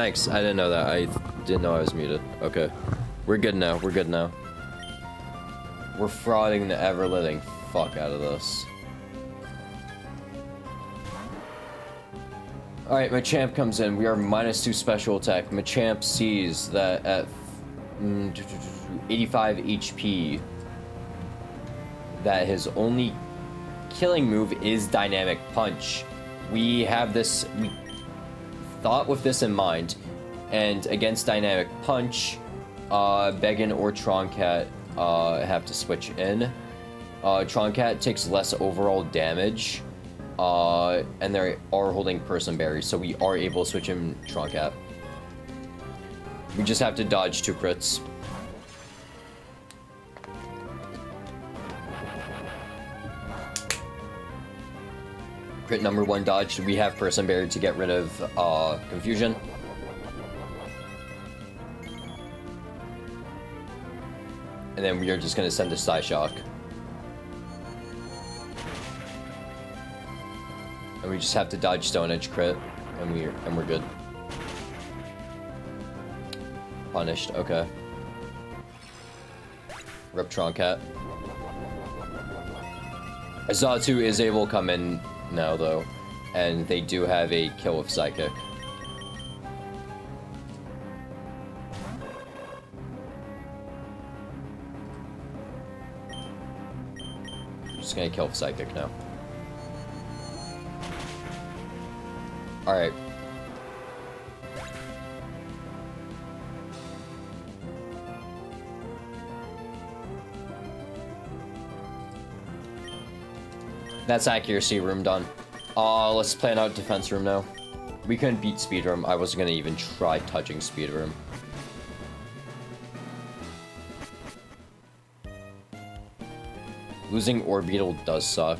thanks. I didn't know that. I didn't know I was muted. Okay. We're good now. We're good now. We're frauding the ever-living fuck out of this. Alright, Machamp comes in. We are -2 special attack. Machamp sees that at 85 HP that his only killing move is Dynamic Punch. We have this... We thought with this in mind, and against Dynamic Punch, Beggin or Troncat have to switch in. Troncat takes less overall damage, and they are holding Person Berry, so we are able to switch in Troncat. We just have to dodge 2 crits. Crit number 1 dodged. We have Person Berry to get rid of confusion. And then we are just gonna send a Psyshock. And we just have to dodge Stone Edge crit, and we're good. Punished, okay. Rip Troncat. Azatu is able to come in now though, and they do have a kill with Psychic. Just gonna kill with Psychic now. Alright. That's accuracy room done. Let's plan out defense room now. We couldn't beat speed room. I wasn't gonna even try touching speed room. Losing Orbeetle does suck.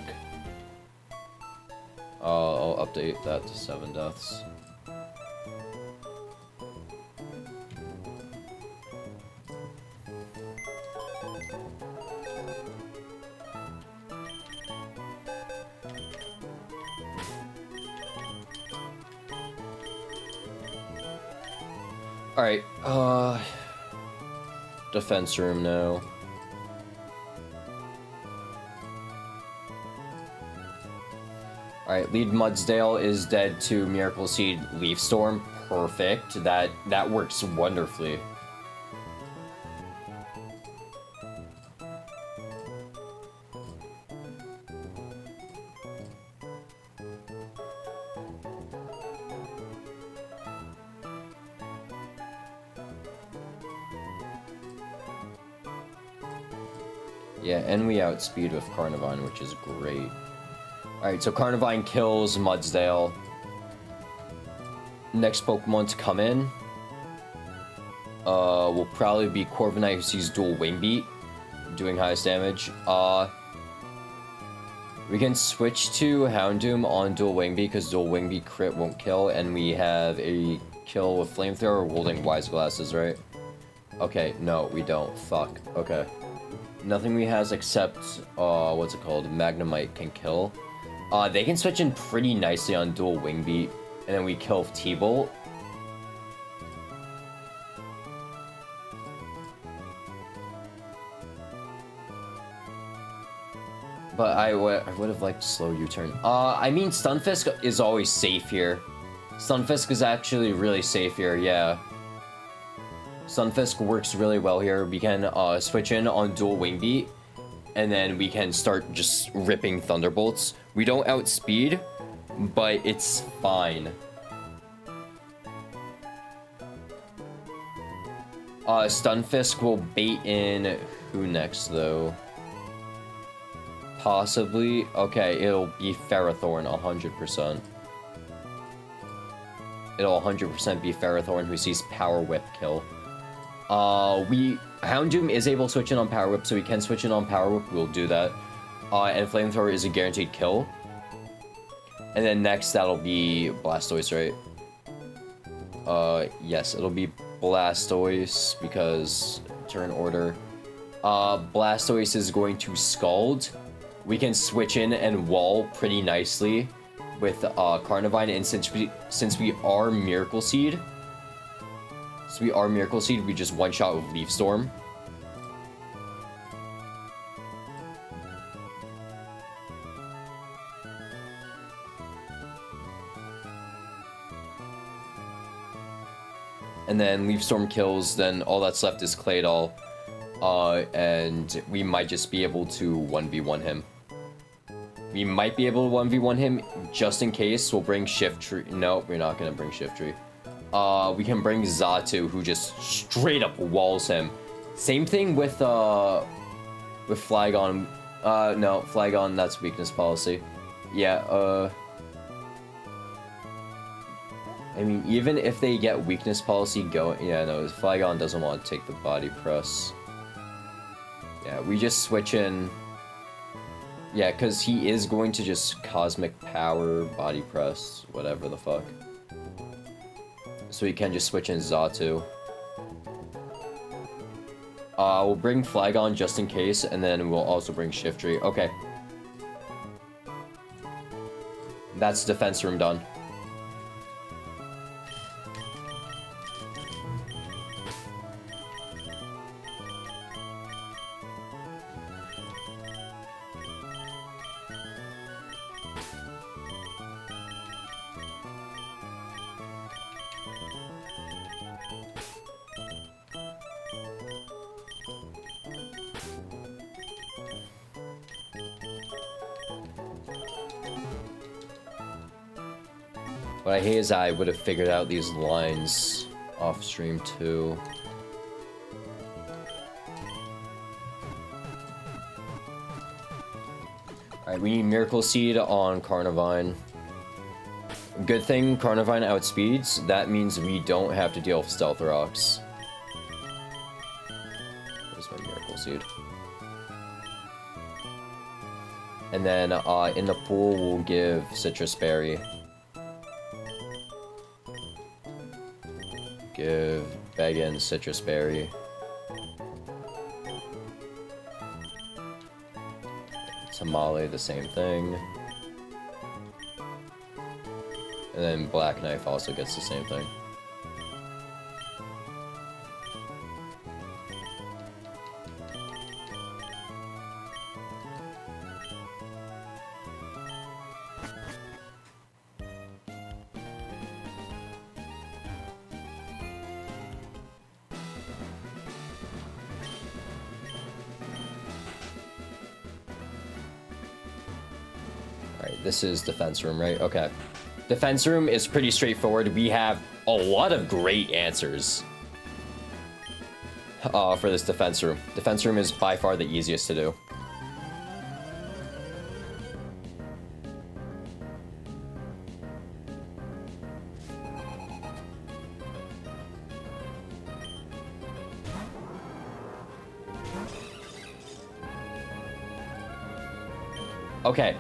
I'll update that to 7 deaths. Alright, defense room now. Alright, lead Mudsdale is dead to Miracle Seed Leaf Storm. Perfect. That works wonderfully. Yeah, and we outspeed with Carnivine, which is great. Alright, so Carnivine kills Mudsdale. Next Pokemon to come in will probably be Corviknight, who sees dual Wing Beat, doing highest damage. We can switch to Houndoom on dual Wing Beat because dual Wing Beat crit won't kill, and we have a kill with Flamethrower holding Wise Glasses, right? Okay, no, we don't. Fuck. Okay. Nothing we has except, what's it called? Magnemite can kill. They can switch in pretty nicely on dual Wing Beat, and then we kill T-Bolt. But I would have liked slow U-turn. I mean, Stunfisk is always safe here. Stunfisk is actually really safe here, yeah. Stunfisk works really well here. We can switch in on dual Wing Beat, and then we can start just ripping Thunderbolts. We don't outspeed, but it's fine. Stunfisk will bait in who next, though? Possibly. Okay, it'll be Ferrothorn 100%. It'll 100% be Ferrothorn, who sees Power Whip kill. Houndoom is able to switch in on Power Whip, so we can switch in on Power Whip. We'll do that. And Flamethrower is a guaranteed kill. And then next, that'll be Blastoise, right? Yes, it'll be Blastoise, because turn order. Blastoise is going to Scald. We can switch in and wall pretty nicely with Carnivine, and since we are Miracle Seed, So we are Miracle Seed, we just one-shot with Leaf Storm. And then Leaf Storm kills, then all that's left is Claydol. And we might just be able to 1v1 him. We might be able to 1v1 him, just in case. We'll bring Shiftry. No, we're not gonna bring Shiftry. We can bring Xatu, who just straight up walls him. Same thing with Flygon. No, Flygon, that's weakness policy. Yeah, I mean, even if they get weakness policy going, yeah, no, Flygon doesn't want to take the body press. Yeah, we just switch in. Yeah, because he is going to just Cosmic Power, body press, whatever the fuck. So we can just switch in Xatu. We'll bring Flygon just in case, and then we'll also bring Shiftry. Okay. That's defense room done. What I hate is I would have figured out these lines off stream too. Alright, we need Miracle Seed on Carnivine. Good thing Carnivine outspeeds. That means we don't have to deal with Stealth Rocks. Where's my Miracle Seed? And then in the pool, we'll give Citrus Berry. Give Beggin Citrus Berry. Tamale, the same thing. And then Black Knife also gets the same thing. This is defense room, right? Okay. Defense room is pretty straightforward. We have a lot of great answers for this defense room. Defense room is by far the easiest to do. Okay.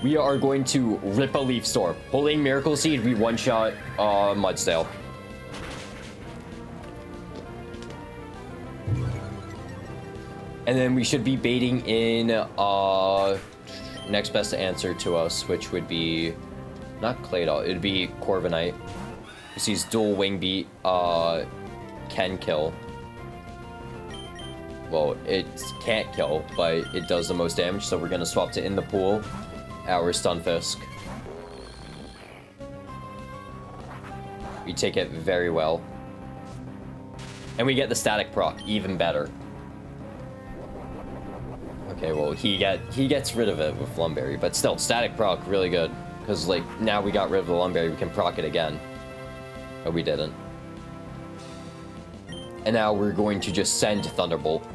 We are going to rip a Leaf Storm. Holding Miracle Seed, we one-shot Mudsdale. And then we should be baiting in next best answer to us, which would be not Claydol, it'd be Corviknight. He's dual Wing Beat, can kill. Well, it can't kill, but it does the most damage, so we're gonna swap to In the Pool. Our Stunfisk. We take it very well. And we get the static proc, even better. Okay, well, he gets rid of it with Lumberry, but still, static proc, really good. Because, like, now we got rid of the Lumberry, we can proc it again. But we didn't. And now we're going to just send Thunderbolt.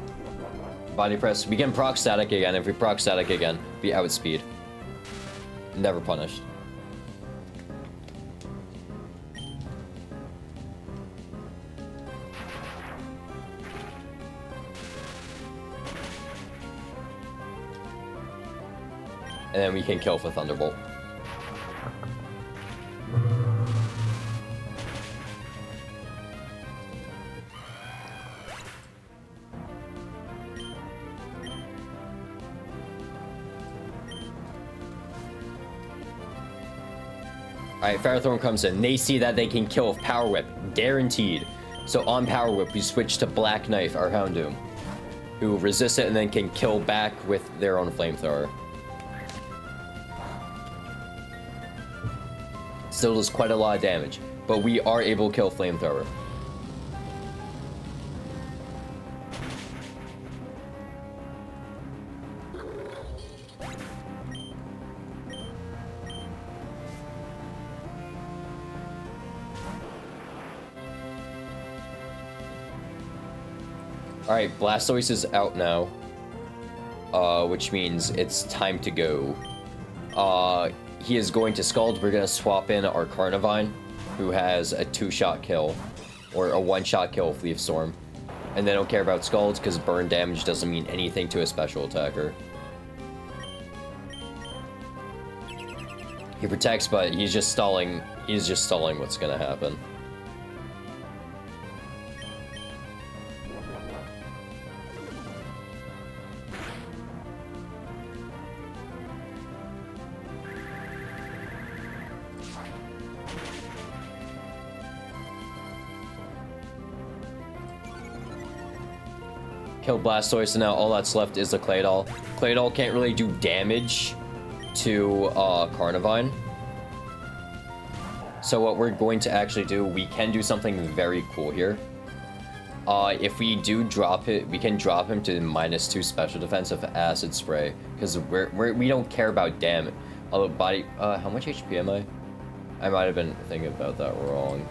Body press, we can proc static again. If we proc static again, we outspeed. Never punished. And then we can kill for Thunderbolt. Alright, Ferrothorn comes in. They see that they can kill with Power Whip. Guaranteed. So on Power Whip, we switch to Black Knife, our Houndoom, who resist it and then can kill back with their own flamethrower. Still does quite a lot of damage, but we are able to kill flamethrower. Alright, Blastoise is out now. Which means it's time to go. He is going to Scald. We're going to swap in our Carnivine, who has a 2-shot kill. Or a 1-shot kill with Leaf Storm. And they don't care about Scald, because burn damage doesn't mean anything to a special attacker. He protects, but he's just stalling. He's just stalling what's going to happen. Kill Blastoise, and now all that's left is the Claydol. Claydol can't really do damage to Carnivine. So what we're going to actually do, we can do something very cool here. If we do drop it, we can drop him to -2 special defense of Acid Spray, because we don't care about damage. Although body, how much HP am I? I might have been thinking about that wrong.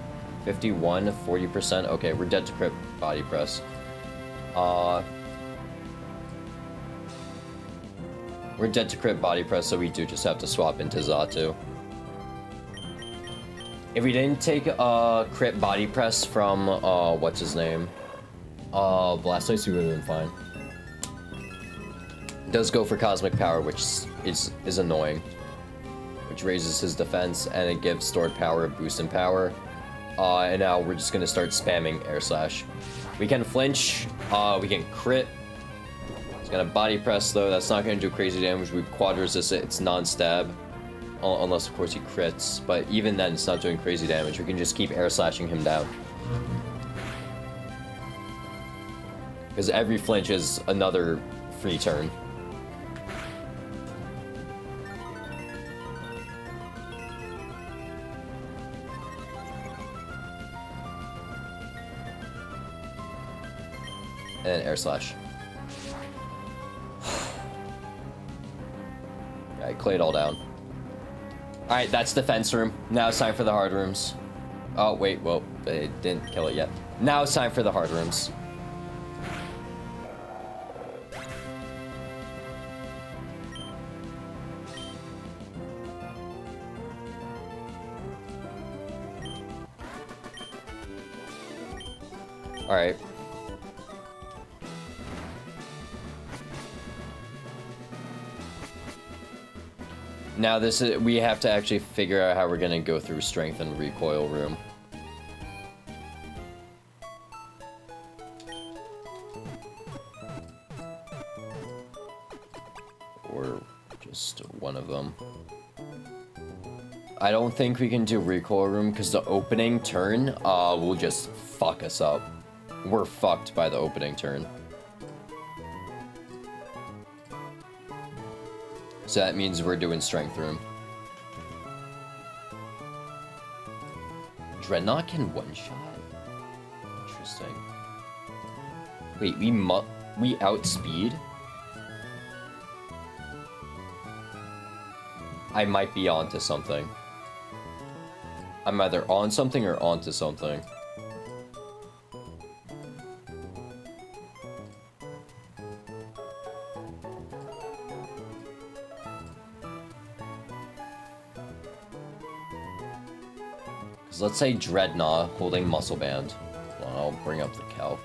51, 40%. Okay, we're dead to crit body press. We're dead to crit body press, so we do just have to swap into Xatu. If we didn't take crit body press from what's his name? Blastoise, we would have been fine. It does go for Cosmic Power, which is annoying. Which raises his defense, and it gives stored power a boost in power. And now we're just gonna start spamming Air Slash. We can flinch, we can crit. It's gonna body press though, that's not gonna do crazy damage. We quad resist it, it's non-stab. Unless of course he crits, but even then it's not doing crazy damage. We can just keep air slashing him down. Because every flinch is another free turn. And then air slash. Alright, clay it all down. Alright, that's defense room. Now it's time for the hard rooms. Oh, wait, well, it didn't kill it yet. Now it's time for the hard rooms. Alright. Now we have to actually figure out how we're gonna go through strength and recoil room. Or just one of them. I don't think we can do recoil room because the opening turn will just fuck us up. We're fucked by the opening turn. So that means we're doing strength room. Dreadnought can one-shot? Interesting. Wait, we outspeed? I might be onto something. I'm either on something or onto something. Let's say Dreadnought holding Muscle Band. Well, I'll bring up the calc.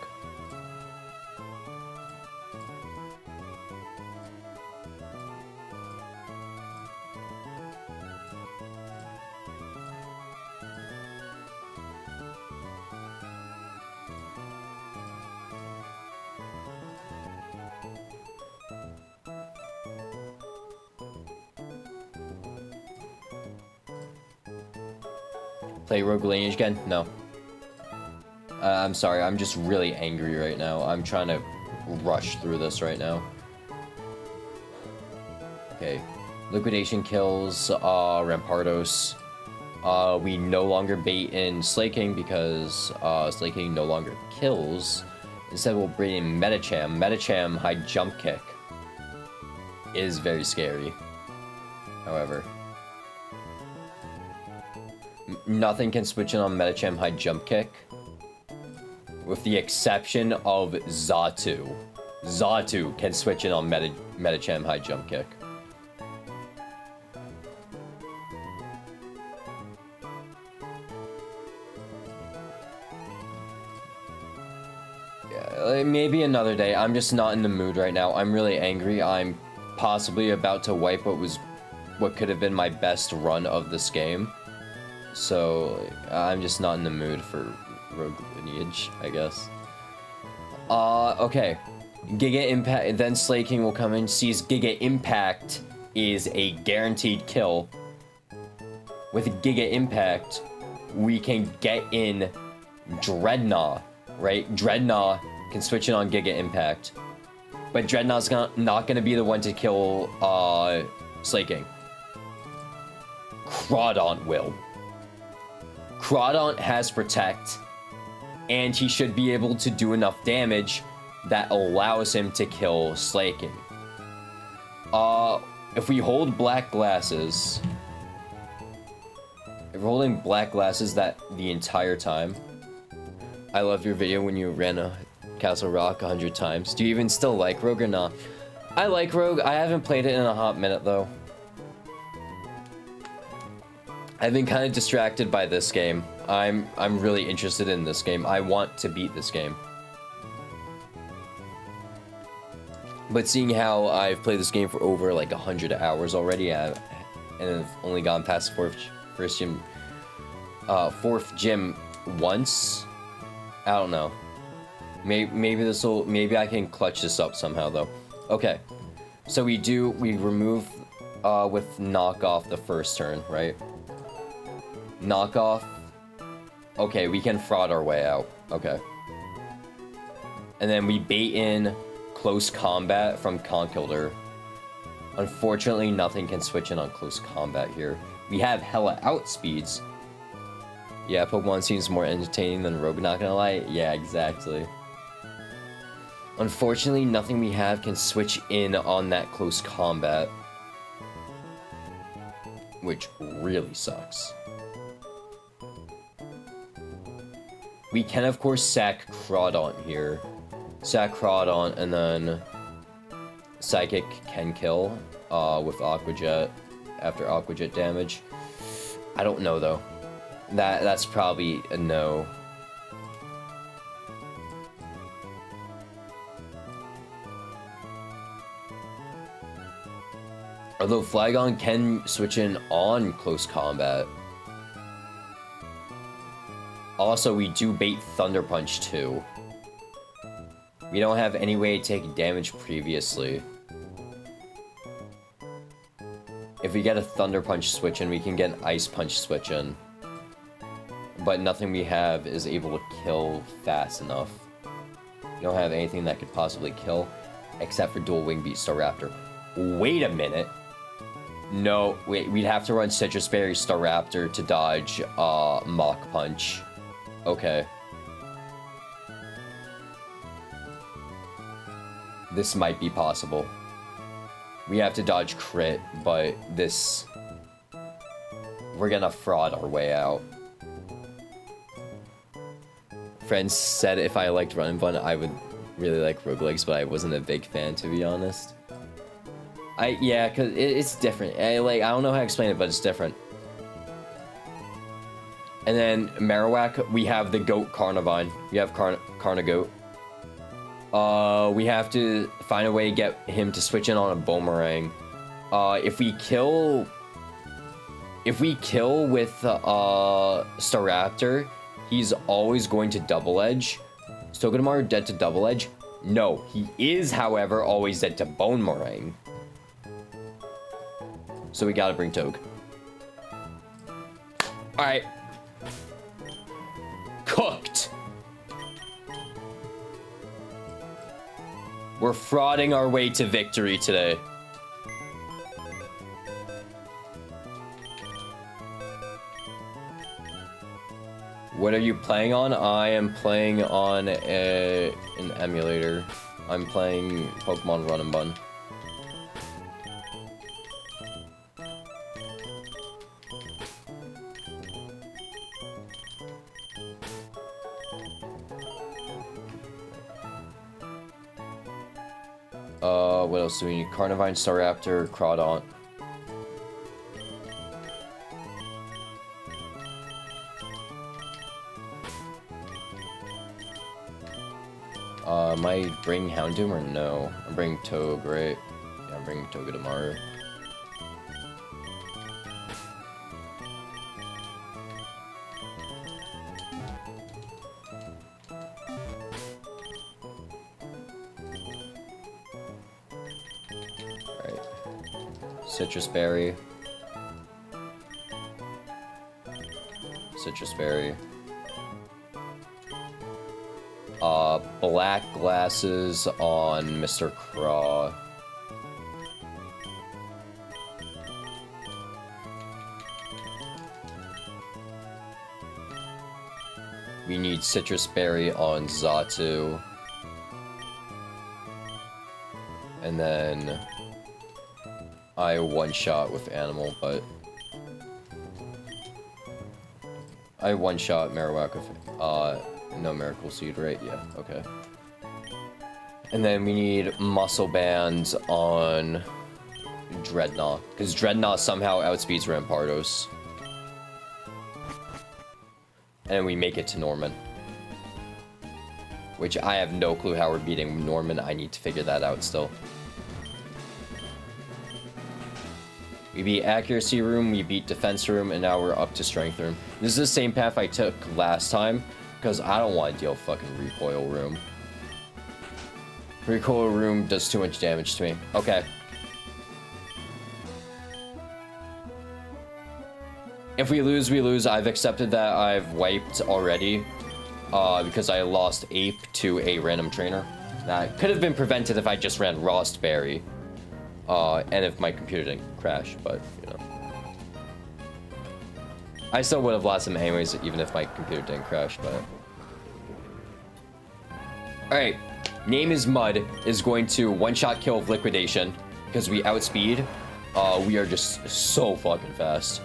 Play Rogue Lineage again? No. I'm sorry, I'm just really angry right now. I'm trying to rush through this right now. Okay. Liquidation kills Rampardos. We no longer bait in Slaking because Slaking no longer kills. Instead, we'll bring in Metacham. Metacham high jump kick is very scary. However, nothing can switch in on Metacham high jump kick, with the exception of Xatu. Xatu can switch in on Metacham high jump kick. Yeah, maybe another day. I'm just not in the mood right now. I'm really angry. I'm possibly about to wipe what could have been my best run of this game. So I'm just not in the mood for Rogue Lineage, I guess. Okay. Giga Impact, then Slaking will come in. Sees Giga Impact is a guaranteed kill. With Giga Impact, we can get in Dreadnought, right? Dreadnought can switch in on Giga Impact. But Dreadnought's not gonna be the one to kill Slaking. Crawdaunt will. Crawdaunt has Protect, and he should be able to do enough damage that allows him to kill Slaking. If we hold Black Glasses... If we're holding Black Glasses that the entire time... I loved your video when you ran a Castle Rock 100 times. Do you even still like Rogue or not? I like Rogue. I haven't played it in a hot minute, though. I've been kind of distracted by this game. I'm really interested in this game. I want to beat this game. But seeing how I've played this game for over like 100 hours already, and I've only gone past fourth gym once. I don't know. Maybe I can clutch this up somehow though. Okay, so we remove with knockoff the first turn, right? Knockoff. Okay, we can fraud our way out. Okay. And then we bait in close combat from Conkeldurr. Unfortunately, nothing can switch in on close combat here. We have hella outspeeds. Yeah, Pokemon seems more entertaining than Rogue, not gonna lie. Yeah, exactly. Unfortunately, nothing we have can switch in on that close combat. Which really sucks. We can, of course, sack Crawdaunt here. Sack Crawdaunt, and then Psychic can kill with Aqua Jet after Aqua Jet damage. I don't know, though. That's probably a no. Although Flygon can switch in on close combat. Also, we do bait Thunder Punch too. We don't have any way to take damage previously. If we get a Thunder Punch switch in, we can get an Ice Punch switch in. But nothing we have is able to kill fast enough. We don't have anything that could possibly kill, except for Dual Wing Beat Staraptor. Wait a minute. No, wait, we'd have to run Citrus Berry Staraptor to dodge Mach Punch. Okay. This might be possible. We have to dodge crit, but this... We're gonna fraud our way out. Friends said if I liked Run and Fun, I would really like roguelikes, but I wasn't a big fan, to be honest. Yeah, cause it's different. I don't know how to explain it, but it's different. And then Marowak, we have the Goat Carnivine. We have Carnagoat. We have to find a way to get him to switch in on a Boomerang. If we kill with Staraptor, he's always going to Double Edge. Is Togedemaru dead to Double Edge? No, he is, however, always dead to Boomerang. So we gotta bring Toge. Alright. Cooked! We're frauding our way to victory today. What are you playing on? I am playing on an emulator. I'm playing Pokemon Run and Bun. What else do we need? Carnivine, Staraptor, Crawdaunt. Am I bringing Houndoom or no? I'm bringing Togue, right? Yeah, I'm bringing Toga tomorrow. Alright. Citrus Berry. Citrus Berry. Black glasses on Mr. Craw. We need Citrus Berry on Xatu. And then I one-shot with Animal, but I one-shot Marowak with, no Miracle Seed, right? Yeah, okay. And then we need Muscle Bands on Dreadnought, because Dreadnought somehow outspeeds Rampardos. And we make it to Norman. Which I have no clue how we're beating Norman. I need to figure that out still. We beat Accuracy Room, we beat Defense Room, and now we're up to Strength Room. This is the same path I took last time, because I don't want to deal fucking Recoil Room. Recoil Room does too much damage to me. Okay. If we lose, we lose. I've accepted that I've wiped already, because I lost Ape to a random trainer. That could have been prevented if I just ran Rostberry, and if my computer didn't crash, but, you know. I still would have lost him anyways, even if my computer didn't crash, but... Alright, Name is Mud is going to one-shot kill with Liquidation, because we outspeed. We are just so fucking fast.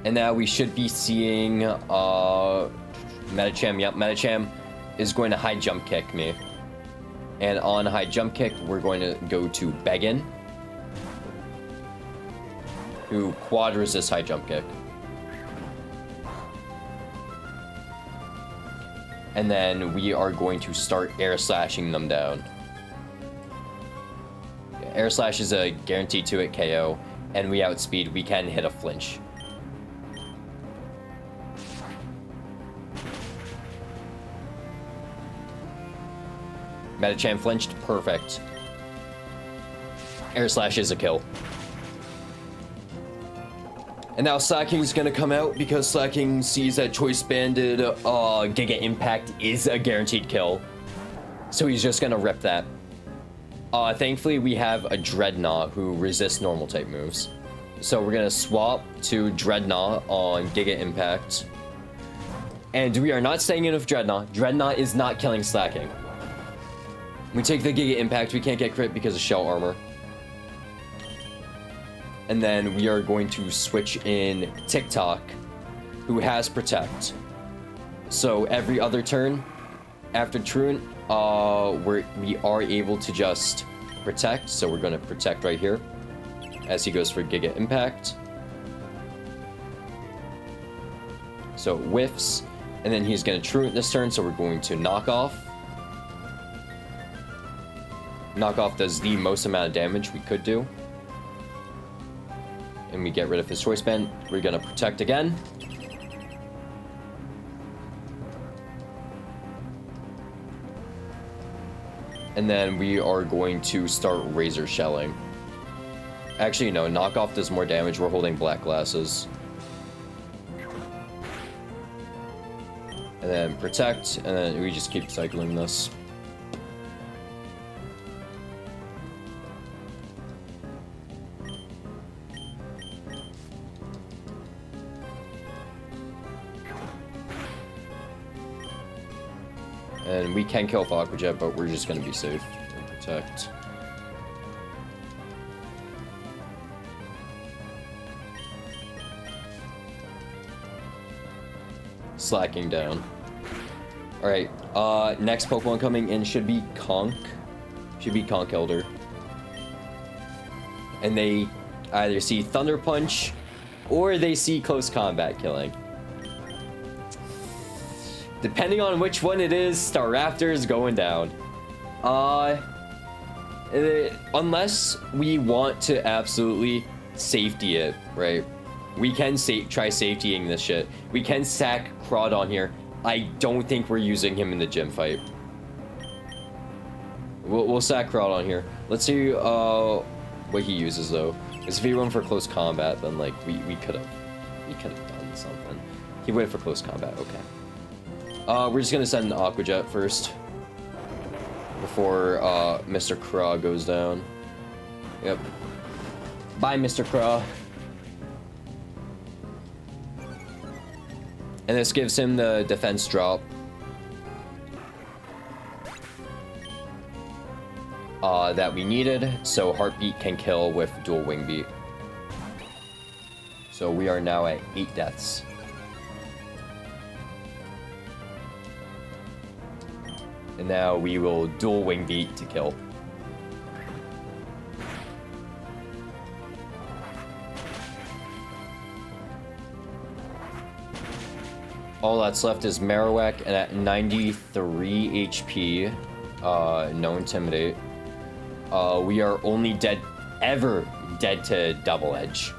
And now we should be seeing, Medicham. Yep, Medicham is going to high jump kick me. And on high jump kick, we're going to go to Beggin, who quad resists high jump kick. And then we are going to start air slashing them down. Air slash is a guaranteed to hit KO, and we outspeed, we can hit a flinch. Medicham flinched, perfect. Air slash is a kill. And now Slacking's gonna come out because Slacking sees that Choice Banded Giga Impact is a guaranteed kill. So he's just gonna rip that. Thankfully we have a Dreadnought who resists normal type moves. So we're gonna swap to Dreadnought on Giga Impact. And we are not staying in with Dreadnought. Dreadnought is not killing Slacking. We take the Giga Impact, we can't get crit because of Shell Armor. And then we are going to switch in TikTok, who has Protect. So every other turn after Truant, we are able to just Protect. So we're going to Protect right here as he goes for Giga Impact. So it whiffs, and then he's going to Truant this turn, so we're going to Knock Off. Knock Off does the most amount of damage we could do. And we get rid of his Choice Band. We're gonna Protect again. And then we are going to start Razor Shelling. Actually, no, Knock Off does more damage. We're holding Black Glasses. and then protect, and then we just keep cycling this. And we can kill Aqua Jet, but we're just gonna be safe and protect. Slacking down. Alright, next Pokemon coming in should be Conk. Should be Conk Elder. And they either see Thunder Punch, or they see Close Combat Killing. Depending on which one it is, Staraptor is going down. Unless we want to absolutely safety it, right? We can try safetying this shit. We can sack Crawdon here. I don't think we're using him in the gym fight. We'll sack Crawdon here. Let's see what he uses though. Because if he went for close combat, then like we could have done something. He went for close combat. Okay. We're just gonna send an Aqua Jet first before Mr. Craw goes down. Yep. Bye, Mr. Craw. And this gives him the defense drop. That we needed, so Heartbeat can kill with dual Wing Beat. So we are now at 8 deaths. And now we will dual Wing Beat to kill. All that's left is Marowak, and at 93 HP, no Intimidate. We are only ever dead to Double Edge.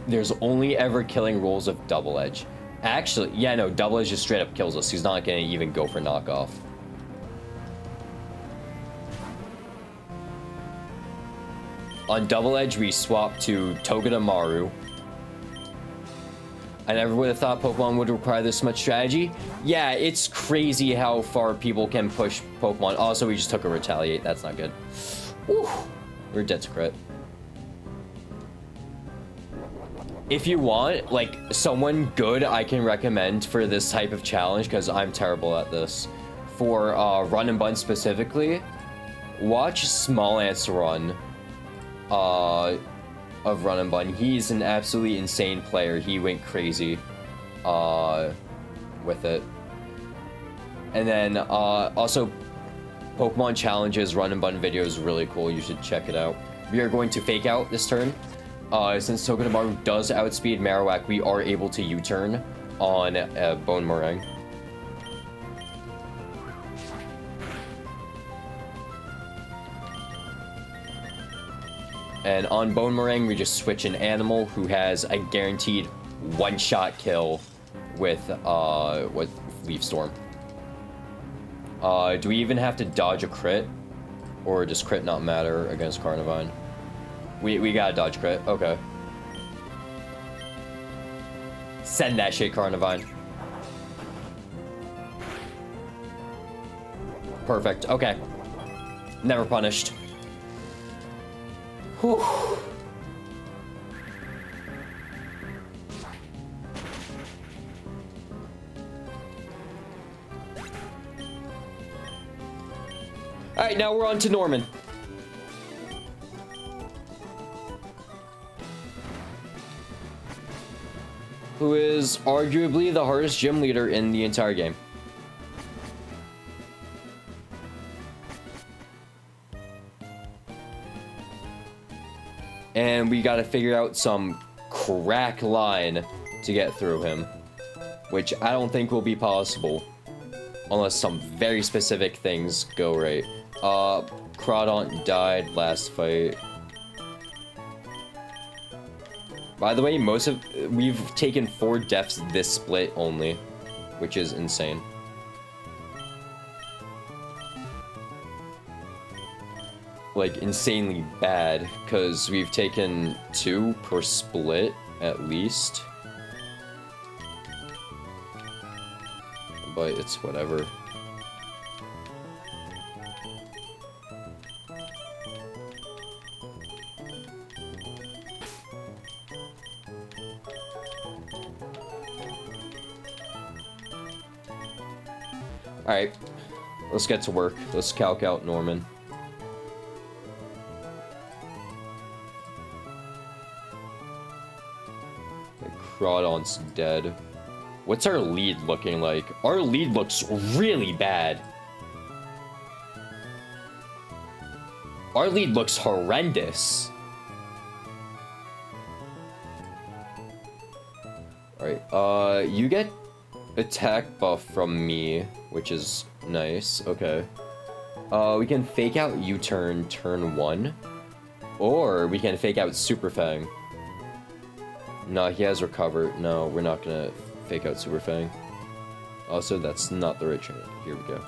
There's only ever killing rolls of Double Edge. Actually, yeah, no, Double Edge just straight up kills us. He's not gonna even go for knockoff. On Double Edge, we swap to Togedemaru. I never would have thought Pokemon would require this much strategy. Yeah, it's crazy how far people can push Pokemon. Also, we just took a Retaliate. That's not good. Whew. We're dead to crit. If you want, like, someone good I can recommend for this type of challenge, because I'm terrible at this, for Run and Bun specifically, watch Small Ants Run. Of Run and Bun. He's an absolutely insane player. He went crazy with it. And then also Pokemon Challenges Run and Bun video is really cool. You should check it out. We are going to Fake Out this turn. Since Togedemaru does outspeed Marowak, we are able to U-turn on Bone Meringue. And on Bone Meringue, we just switch an animal who has a guaranteed one-shot kill with Leaf Storm. Do we even have to dodge a crit? Or does crit not matter against Carnivine? We gotta dodge crit, okay. Send that shit, Carnivine. Perfect, okay. Never punished. Whew. Alright, now we're on to Norman. Who is arguably the hardest gym leader in the entire game. And we gotta figure out some crack line to get through him, which I don't think will be possible unless some very specific things go right. Crawdon died last fight. By the way, we've taken 4 deaths this split only, which is insane. like, insanely bad, because we've taken 2 per split, at least. But it's whatever. Alright, let's get to work. Let's calc out Norman. Crawdon's dead. What's our lead looking like? Our lead looks really bad. Our lead looks horrendous. Alright, you get attack buff from me, which is nice. Okay. We can fake out U-turn turn 1. Or we can fake out Super Fang. No, he has recovered. No, we're not gonna fake out Super Fang. Also, that's not the right train. Here we go.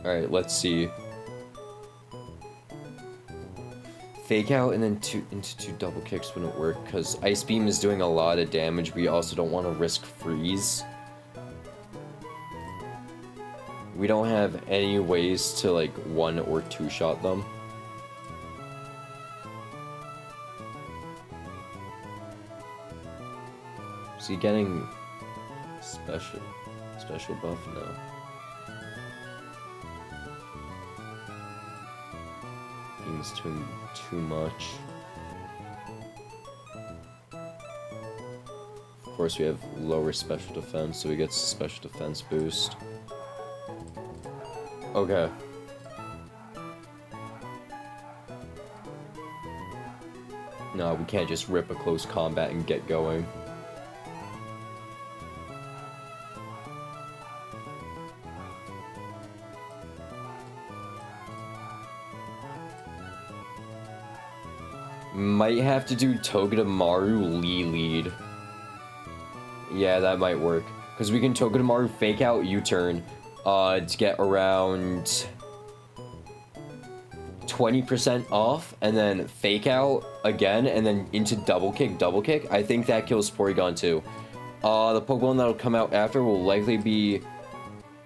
Alright, let's see. Fake out and then into 2 double kicks wouldn't work because Ice Beam is doing a lot of damage. We also don't want to risk freeze. We don't have any ways to like 1 or 2 shot them. Is he getting special buff? No. He's doing too much. Of course, we have lower special defense, so he gets a special defense boost. Okay. No, we can't just rip a close combat and get going. Might have to do Togedemaru Lee lead. Yeah, that might work. Because we can Togedemaru fake out U-turn to get around 20% off, and then fake out again, and then into double kick. I think that kills Porygon too. The Pokemon that'll come out after will likely be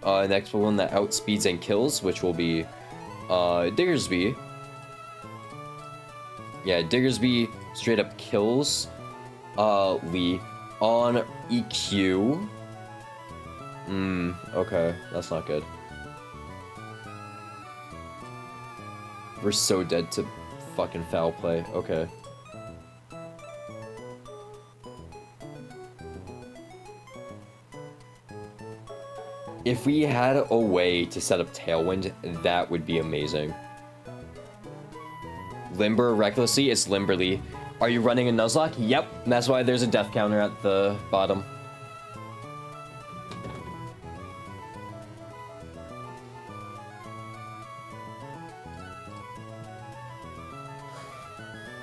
the next Pokemon that outspeeds and kills, which will be Diggersby. Yeah, Diggersby straight up kills Lee on EQ. Okay, that's not good. We're so dead to fucking foul play. Okay. If we had a way to set up Tailwind, that would be amazing. Limber recklessly, it's Limberly. Are you running a Nuzlocke? Yep, that's why there's a death counter at the bottom.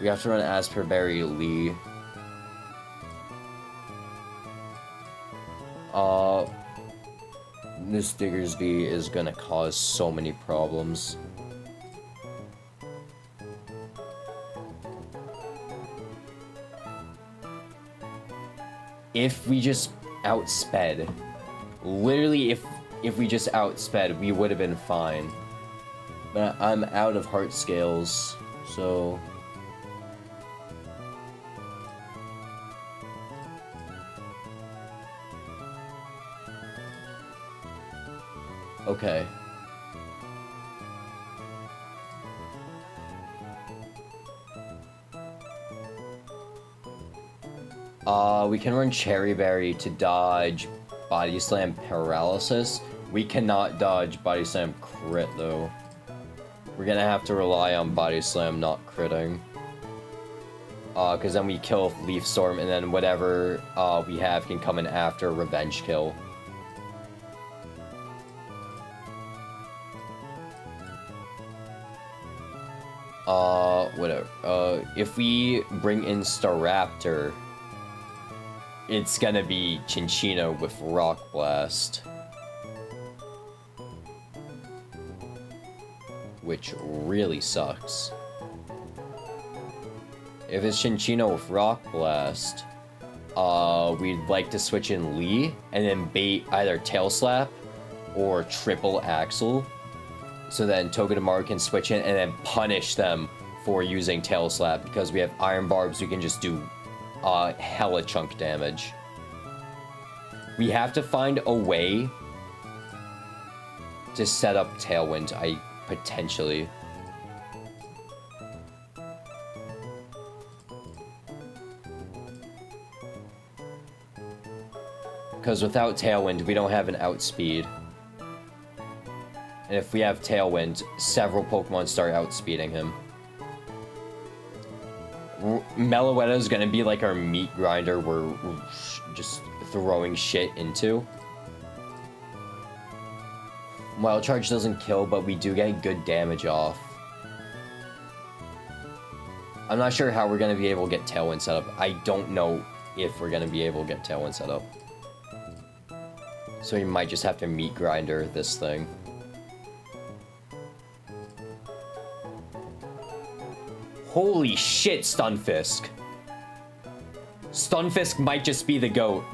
We have to run Asperberry Lee. This Diggersby is gonna cause so many problems. If we just outsped, literally if we just outsped, we would have been fine. But I'm out of heart scales, so... Okay. We can run Cherry Berry to dodge Body Slam Paralysis. We cannot dodge Body Slam Crit, though. We're gonna have to rely on Body Slam not critting. Because then we kill Leaf Storm, and then whatever we have can come in after Revenge Kill. Whatever. If we bring in Staraptor, it's gonna be Chinchino with Rock Blast. Which really sucks. If it's Chinchino with Rock Blast, we'd like to switch in Lee and then bait either Tail Slap or Triple Axle. So then Togedemaru can switch in and then punish them for using Tail Slap, because we have Iron Barbs, we can just do hella chunk damage. We have to find a way to set up Tailwind, potentially. Because without Tailwind, we don't have an outspeed. And if we have Tailwind, several Pokemon start outspeeding him. Meloetta is gonna be like our meat grinder we're just throwing shit into. Wild Charge doesn't kill, but we do get good damage off. I'm not sure how we're gonna be able to get Tailwind set up. I don't know if we're gonna be able to get Tailwind set up. So we might just have to meat grinder this thing. Holy shit, Stunfisk. Stunfisk might just be the GOAT.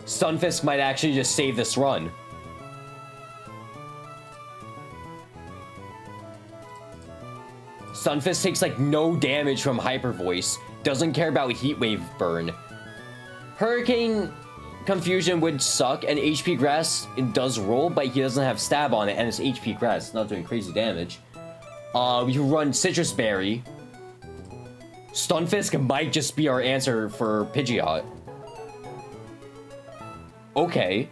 Stunfisk might actually just save this run. Stunfisk takes like no damage from Hyper Voice. Doesn't care about Heat Wave burn. Hurricane Confusion would suck, and HP Grass, it does roll, but he doesn't have stab on it, and it's HP Grass. It's not doing crazy damage. We can run Citrus Berry. Stunfisk might just be our answer for Pidgeot. Okay.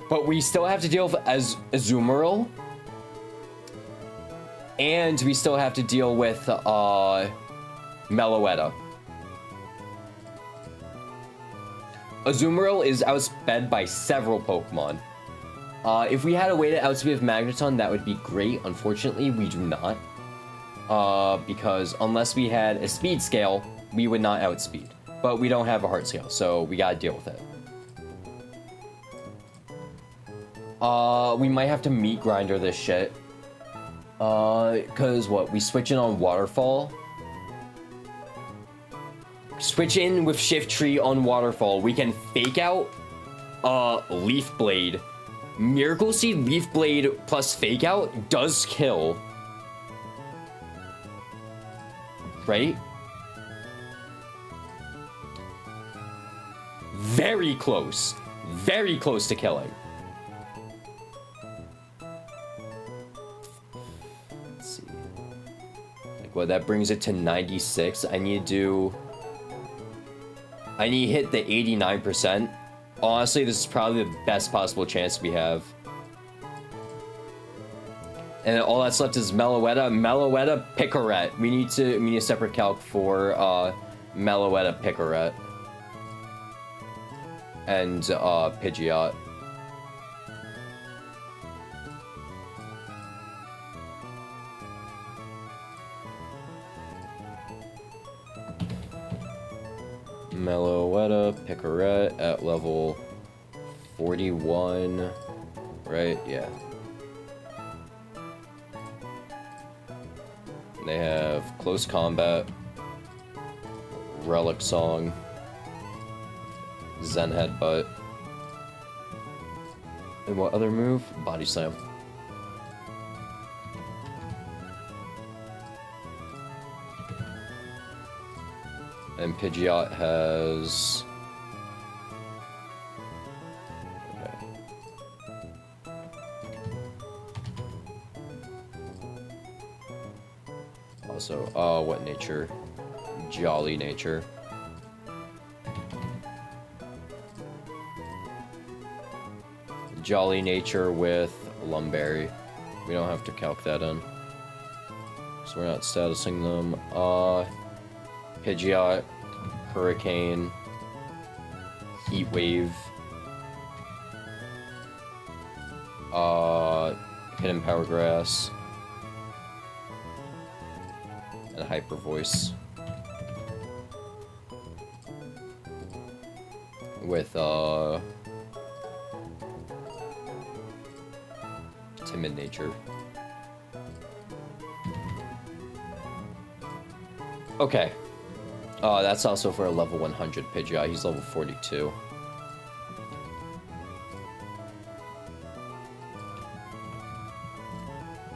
But we still have to deal with Azumarill. And we still have to deal with Meloetta. Azumarill is outsped by several Pokemon. If we had a way to outspeed with Magneton, that would be great. Unfortunately, we do not. Because unless we had a speed scale, we would not outspeed. But we don't have a heart scale, so we gotta deal with it. We might have to meat grinder this shit. Cause what? We switch in on Waterfall. Switch in with Shift Tree on Waterfall. We can fake out, Leaf Blade. Miracle Seed, Leaf Blade plus Fake Out does kill. Right? Very close. Very close to killing. Let's see. Like, what, that brings it to 96. I need to hit the 89%. Honestly, this is probably the best possible chance we have. And all that's left is Meloetta. Meloetta, Picaret. We need a separate calc for Meloetta, Picaret. And Pidgeot. Meloetta, Picaret at level 41, right? Yeah. They have Close Combat, Relic Song, Zen Headbutt, and what other move? Body Slam. And Pidgeot has... Okay. Also, what nature? Jolly nature. Jolly nature with Lumberry. We don't have to calc that in. So we're not statusing them. Pidgeot, Hurricane, Heat Wave, Hidden Power Grass, and Hyper Voice. With, Timid Nature. Okay. That's also for a level 100 Pidgeot. He's level 42.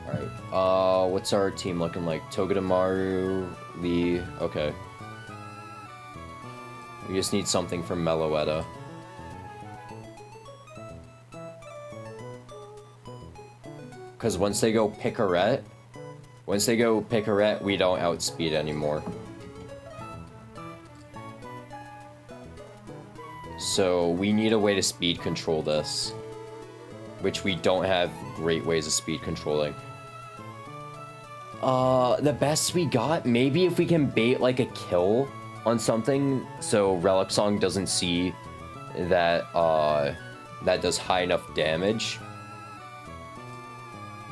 Alright, what's our team looking like? Togedemaru, Lee, okay. We just need something from Meloetta. Because once they go Picaret, we don't outspeed anymore. So we need a way to speed control this, which we don't have great ways of speed controlling. The best we got, maybe if we can bait like a kill on something so Relic Song doesn't see that that does high enough damage.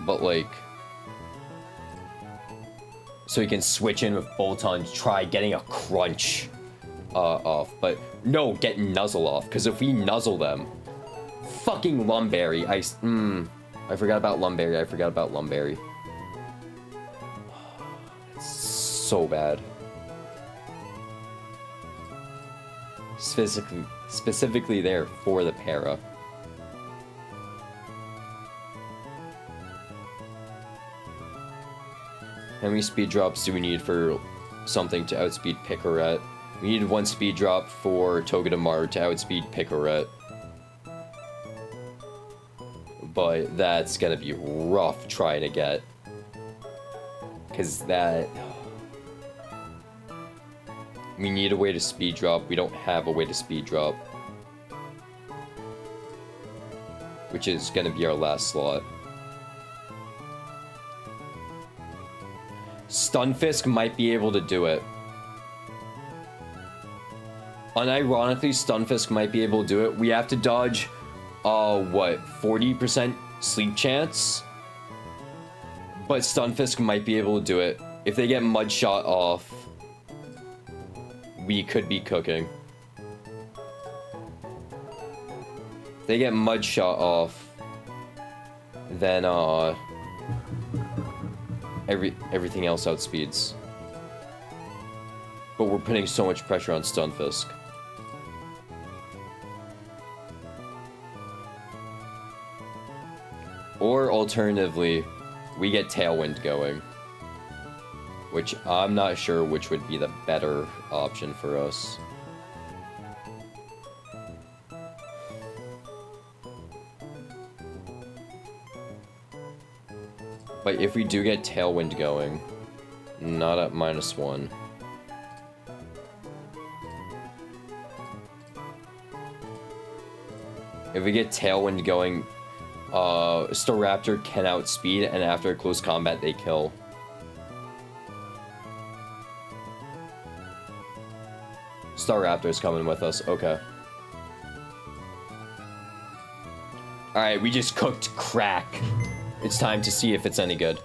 But like, so he can switch in with Bolton, try getting a crunch off, but no, get Nuzzle off, because if we Nuzzle them, fucking Lumberry, I forgot about Lumberry, It's so bad. Specifically there for the para. How many speed drops do we need for something to outspeed Picaret? We need 1 speed drop for Togedemaru to outspeed Picaret. But that's gonna be rough trying to get. Cause that... We need a way to speed drop. We don't have a way to speed drop. Which is gonna be our last slot. Stunfisk might be able to do it. Unironically, Stunfisk might be able to do it. We have to dodge, what, 40% sleep chance? But Stunfisk might be able to do it. If they get Mudshot off, we could be cooking. If they get Mudshot off, then, everything else outspeeds. But we're putting so much pressure on Stunfisk. Or alternatively, we get Tailwind going. Which I'm not sure which would be the better option for us. But if we do get Tailwind going, not at -1. If we get Tailwind going, Staraptor can outspeed, and after close combat, they kill. Staraptor's coming with us, okay. Alright, we just cooked crack. It's time to see if it's any good.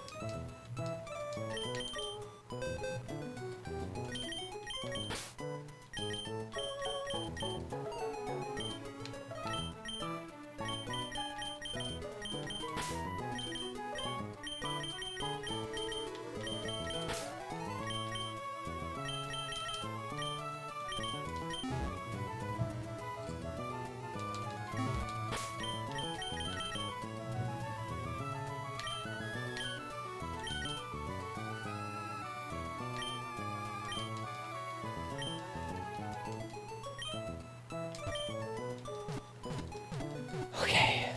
Okay.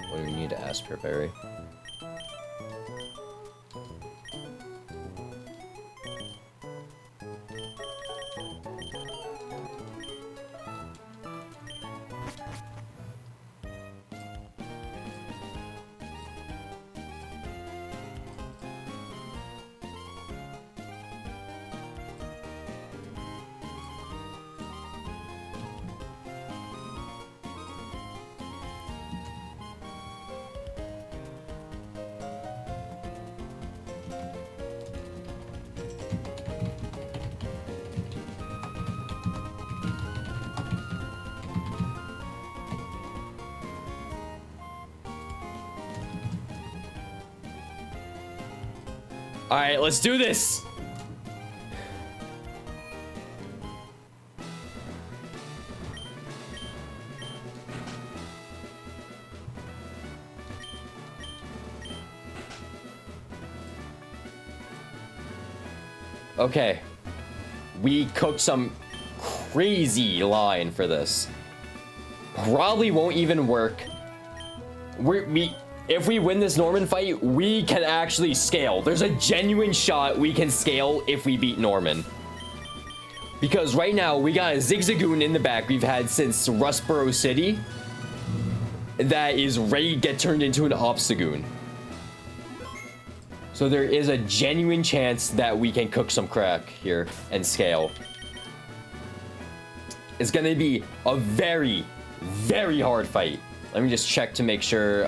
What do we need to ask for, Barry? All right, let's do this. Okay, we cooked some crazy line for this. Probably won't even work. If we win this Norman fight, we can actually scale. There's a genuine shot we can scale if we beat Norman. Because right now, we got a Zigzagoon in the back we've had since Rustboro City that is ready to get turned into an Obstagoon. So there is a genuine chance that we can cook some crack here and scale. It's gonna be a very, very hard fight. Let me just check to make sure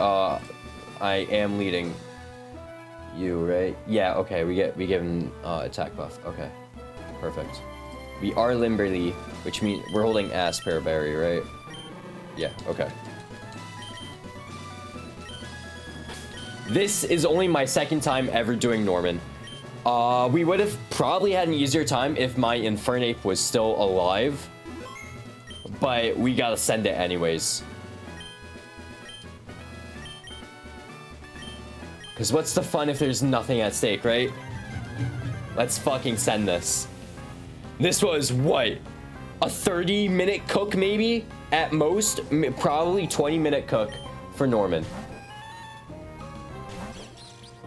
I am leading you, right? Yeah, okay, we give him attack buff. Okay, perfect. We are Limberly, which means we're holding Asperberry, right? Yeah, okay. This is only my second time ever doing Norman. We would have probably had an easier time if my Infernape was still alive. But we gotta send it anyways. Because what's the fun if there's nothing at stake, right? Let's fucking send this. This was, what? A 30-minute cook, maybe? At most, probably 20-minute cook for Norman.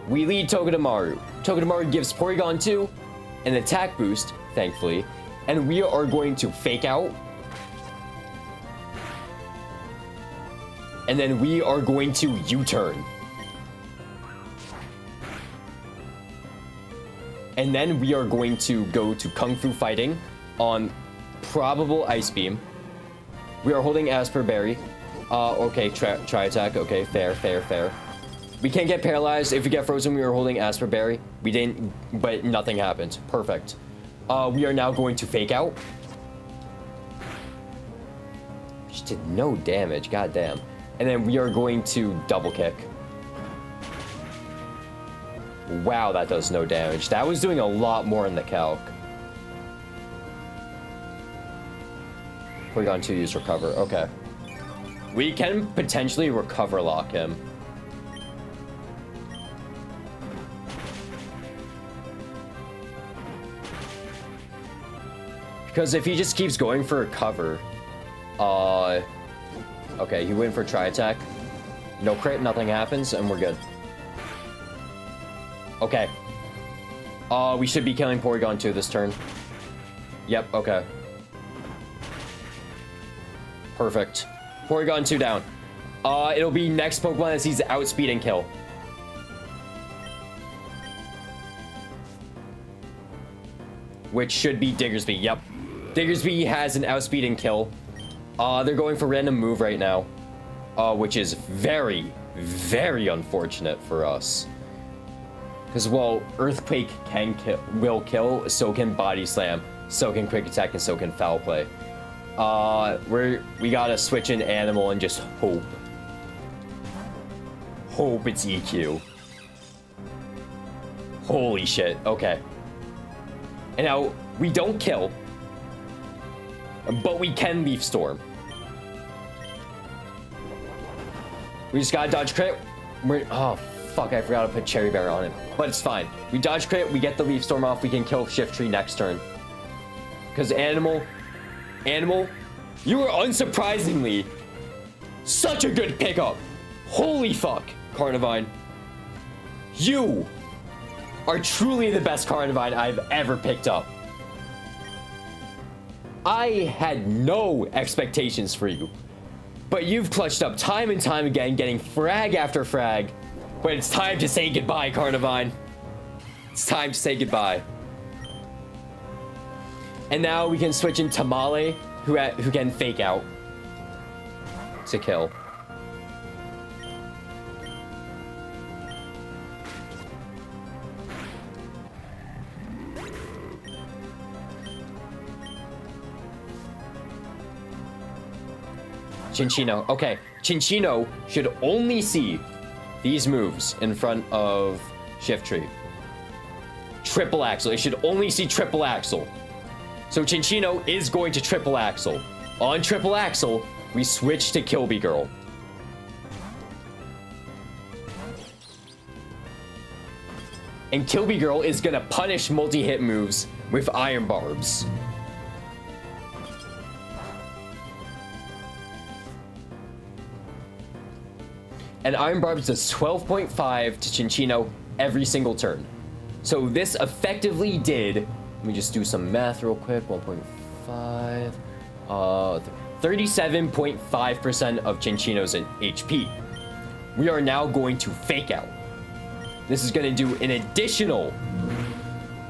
We lead Togedemaru. Togedemaru gives Porygon 2 an attack boost, thankfully. And we are going to fake out. And then we are going to U-turn. And then we are going to go to Kung Fu Fighting on probable Ice Beam. We are holding Asperberry. Okay, try attack. Okay, fair. We can't get paralyzed. If we get frozen, we are holding Asperberry. We didn't, but nothing happened. Perfect. We are now going to fake out. Just did no damage, goddamn. And then we are going to double kick. Wow, that does no damage. That was doing a lot more in the calc. Porygon 2 use recover. Okay. We can potentially recover lock him. Because if he just keeps going for a cover, okay, he went for try attack. No crit, nothing happens, and we're good. Okay. We should be killing Porygon 2 this turn. Yep, okay. Perfect. Porygon 2 down. It'll be next Pokemon that sees outspeed and kill. Which should be Diggersby, yep. Diggersby has an outspeed and kill. They're going for random move right now. Which is very, very unfortunate for us. Because, well, Earthquake will kill, so can Body Slam, so can Quick Attack, and so can Foul Play. We gotta switch in Animal and just hope. Hope it's EQ. Holy shit, okay. And now, we don't kill, but we can Leaf Storm. We just gotta dodge crit. Oh, fuck, I forgot to put Cherry Bear on it. But it's fine. We dodge crit, we get the Leaf Storm off, we can kill Shiftry next turn. Because Animal, you were unsurprisingly such a good pickup. Holy fuck, Carnivine. You are truly the best Carnivine I've ever picked up. I had no expectations for you, but you've clutched up time and time again, getting frag after frag. But it's time to say goodbye, Carnivine. It's time to say goodbye. And now we can switch in Tamale, who can fake out to kill. Chinchino. Okay, Chinchino should only see these moves in front of Shiftry. triple axle. It should only see triple axle. So Chinchino is going to triple axle. On triple axle, we switch to Kilby Girl. And Kilby Girl is gonna punish multi-hit moves with Iron Barbs. And Iron Barbs does 12.5 to Chinchino every single turn. So this effectively did, let me just do some math real quick, 1.5, 37.5% of Chinchino's HP. We are now going to Fake Out. This is going to do an additional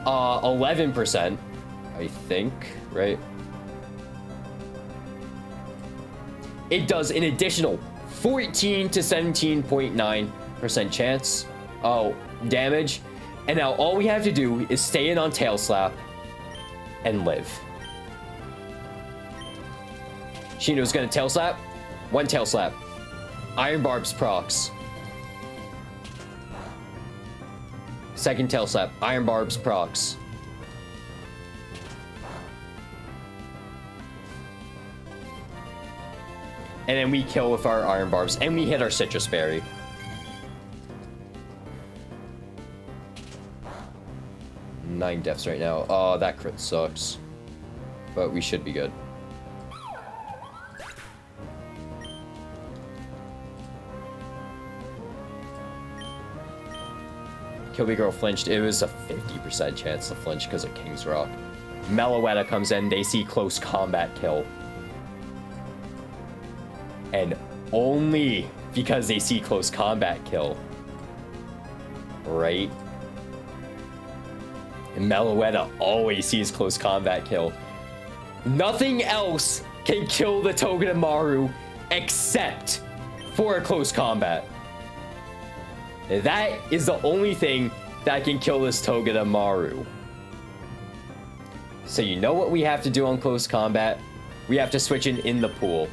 11%, I think, right? It does an additional 14 to 17.9% chance damage. And now all we have to do is stay in on Tail Slap and live. Shino's gonna Tail Slap. One Tail Slap. Iron Barbs procs. Second Tail Slap. Iron Barbs procs. And then we kill with our Iron Barbs. And we hit our Citrus Berry. Nine deaths right now. Oh, that crit sucks. But we should be good. Kilby Girl flinched. It was a 50% chance to flinch because of King's Rock. Meloetta comes in. They see close combat kill. And only because they see close combat kill. Right? And Meloetta always sees close combat kill. Nothing else can kill the Togedemaru except for a close combat. That is the only thing that can kill this Togedemaru. So you know what we have to do on close combat? We have to switch in the pool.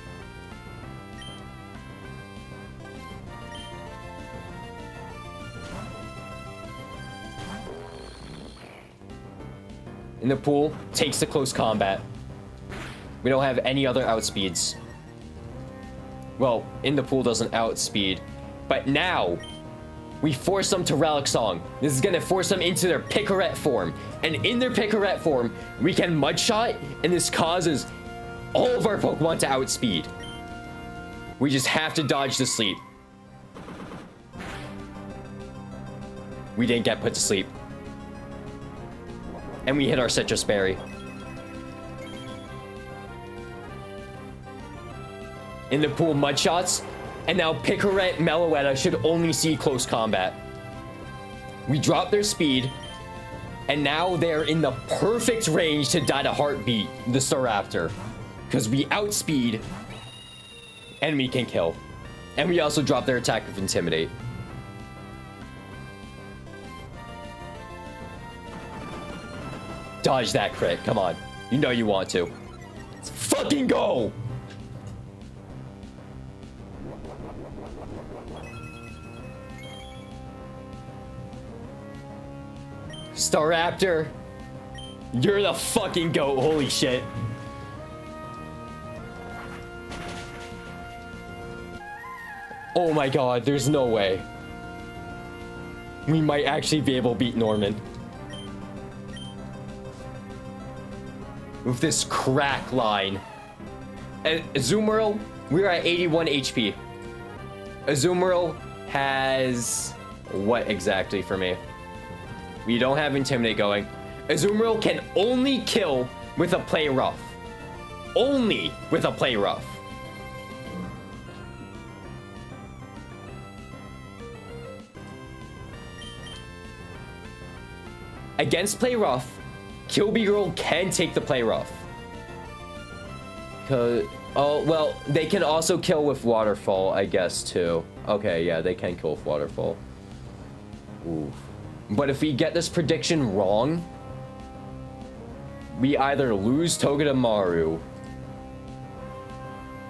In the pool, takes the close combat. We don't have any other outspeeds. Well, in the pool doesn't outspeed. But now, we force them to Relic Song. This is gonna force them into their Picaret form. And in their Picaret form, we can Mudshot, and this causes all of our Pokemon to outspeed. We just have to dodge the sleep. We didn't get put to sleep. And we hit our Citrus Berry. In the pool, Mudshots. And now Picaret Meloetta should only see close combat. We drop their speed. And now they're in the perfect range to die to Heartbeat, the Staraptor. Because we outspeed. And we can kill. And we also drop their attack with Intimidate. Dodge that crit. Come on. You know you want to. Let's fucking go! Staraptor. You're the fucking GOAT. Holy shit. Oh my god. There's no way. We might actually be able to beat Norman. With this crack line. Azumarill, we're at 81 HP. Azumarill has what exactly for me? We don't have Intimidate going. Azumarill can only kill with a Play Rough. Only with a Play Rough. Against Play Rough, Kilby Girl can take the Play Rough. Oh, well, they can also kill with Waterfall, I guess, too. Okay, yeah, they can kill with Waterfall. Oof. But if we get this prediction wrong, we either lose Togedemaru,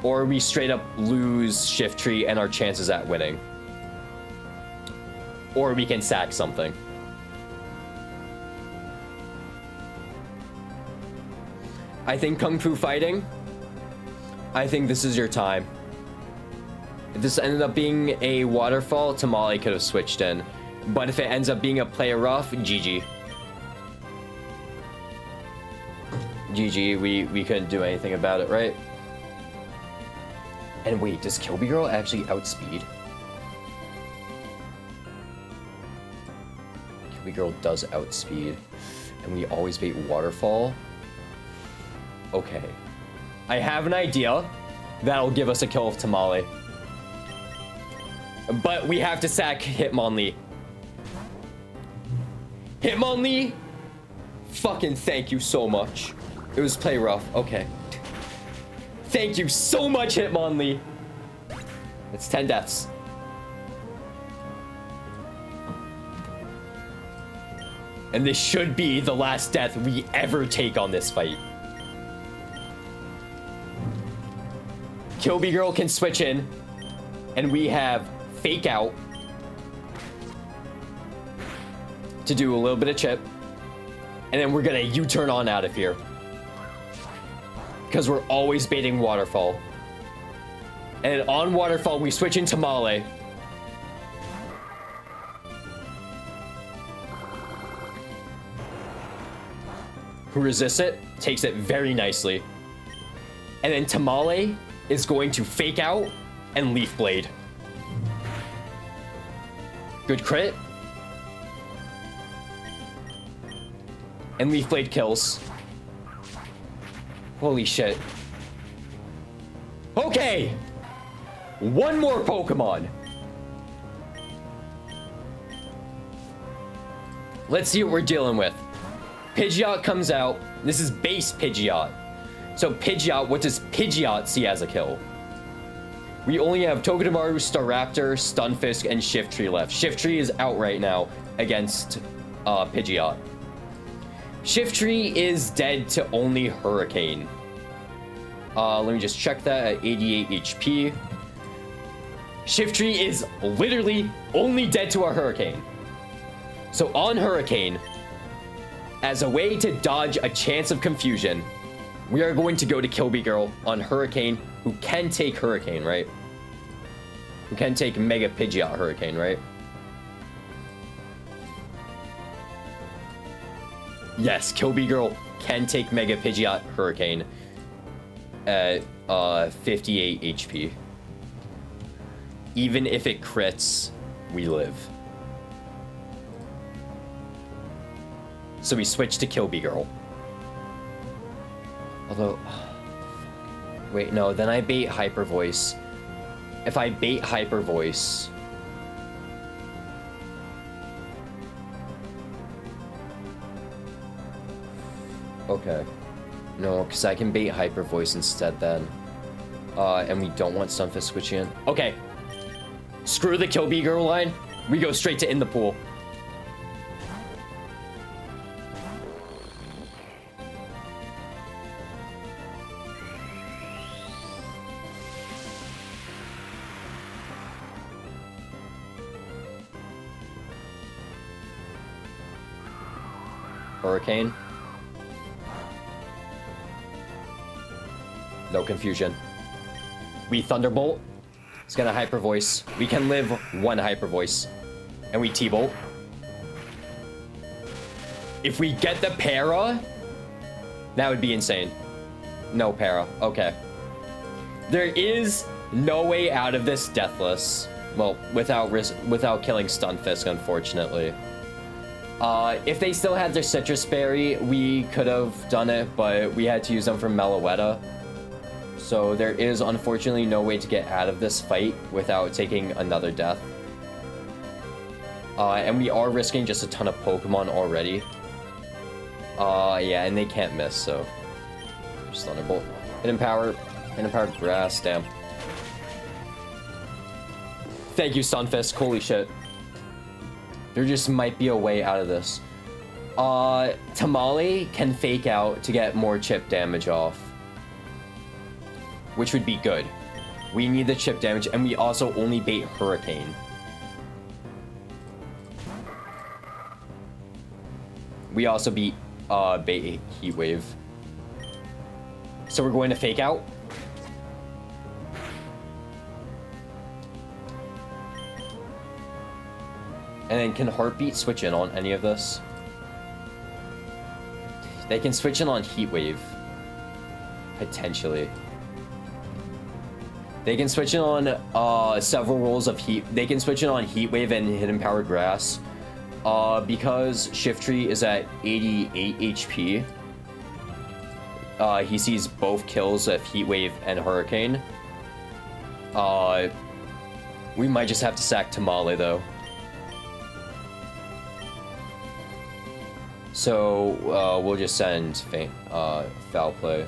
or we straight up lose Shiftry and our chances at winning. Or we can sack something. I think Kung Fu Fighting, I think this is your time. If this ended up being a waterfall, Tamale could have switched in. But if it ends up being a play rough, GG. GG, we couldn't do anything about it, right? And wait, does Kilby Girl actually outspeed? Kilby Girl does outspeed. And we always bait waterfall. Okay. I have an idea that'll give us a kill of Tamale. But we have to sack Hitmonlee. Hitmonlee, fucking thank you so much. It was play rough. Okay. Thank you so much, Hitmonlee. It's 10 deaths. And this should be the last death we ever take on this fight. Kilby Girl can switch in. And we have Fake Out to do a little bit of chip. And then we're gonna U-turn on out of here. Because we're always baiting Waterfall. And on Waterfall, we switch into Tamale. Who resists it, takes it very nicely. And then Tamale is going to Fake Out and Leaf Blade. Good crit. And Leaf Blade kills. Holy shit. Okay! One more Pokemon. Let's see what we're dealing with. Pidgeot comes out. This is base Pidgeot. So Pidgeot, what does Pidgeot see as a kill? We only have Togedemaru, Staraptor, Stunfisk, and Shiftry left. Shiftry is out right now against Pidgeot. Shiftry is dead to only Hurricane. Let me just check that at 88 HP. Shiftry is literally only dead to a Hurricane. So on Hurricane, as a way to dodge a chance of confusion, we are going to go to Kilby Girl on Hurricane, who can take Hurricane, right? Who can take Mega Pidgeot Hurricane, right? Yes, Kilby Girl can take Mega Pidgeot Hurricane at 58 HP. Even if it crits, we live. So we switch to Kilby Girl. Although, wait, no, then I bait Hyper Voice. If I bait Hyper Voice, okay. No, because I can bait Hyper Voice instead then. And we don't want Stunfisk switching in. Okay. Screw the Kilby Girl line. We go straight to in the pool. Hurricane. No confusion. We Thunderbolt. It's gonna Hyper Voice. We can live one Hyper Voice. And we T-Bolt. If we get the Para, that would be insane. No Para. Okay. There is no way out of this deathless. Well, without killing Stunfisk, unfortunately. If they still had their Citrus Berry, we could have done it, but we had to use them for Meloetta. So there is unfortunately no way to get out of this fight without taking another death. And we are risking just a ton of Pokemon already. Yeah, and they can't miss, so just Thunderbolt. Hidden Power Grass, damn. Thank you, Stunfisk, holy shit. There just might be a way out of this. Tamale can Fake Out to get more chip damage off, which would be good. We need the chip damage, and we also only bait Hurricane. We also bait Heat Wave. So we're going to fake out. And then can Heartbeat switch in on any of this? They can switch in on Heat Wave. Potentially. They can switch in on several rolls of Heat. They can switch in on Heat Wave and Hidden Power Grass. Because Shift Tree is at 88 HP. He sees both kills of Heat Wave and Hurricane. We might just have to sack Tamale though. So we'll just send Foul Play.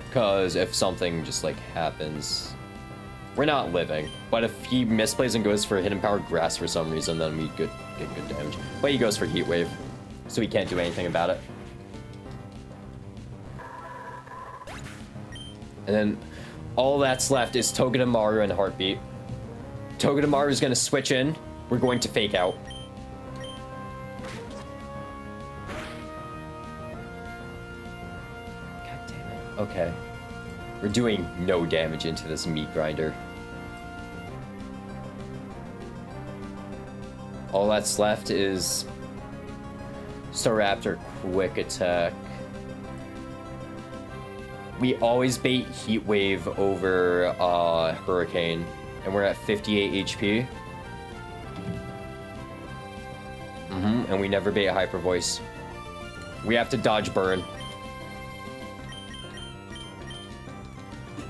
Because if something just like happens, we're not living. But if he misplays and goes for Hidden Power Grass for some reason, then we get good damage. But he goes for Heat Wave, so he can't do anything about it. And then all that's left is Togedemaru and Heartbeat. Togedemaru is going to switch in. We're going to fake out. God damn it. Okay. We're doing no damage into this meat grinder. All that's left is Staraptor Quick Attack. We always bait Heat Wave over Hurricane, and we're at 58 HP. And we never bait Hyper Voice. We have to dodge Burn.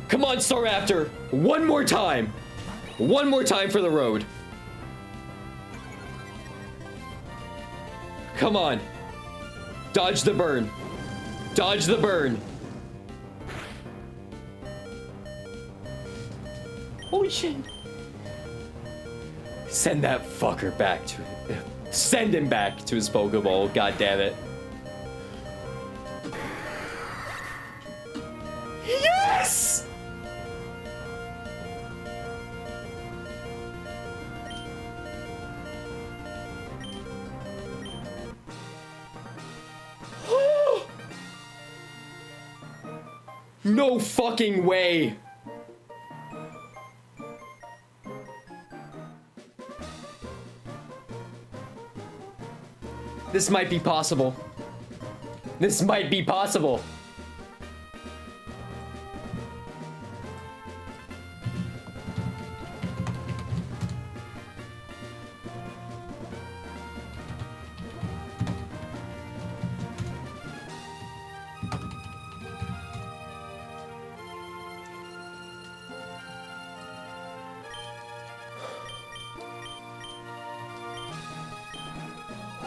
Come on, Staraptor! One more time! One more time for the road. Come on. Dodge the burn. Dodge the burn. Holy shit. Send that fucker back to... Send him back to his Pokeball, god damn it. Yes! No fucking way! This might be possible. This might be possible.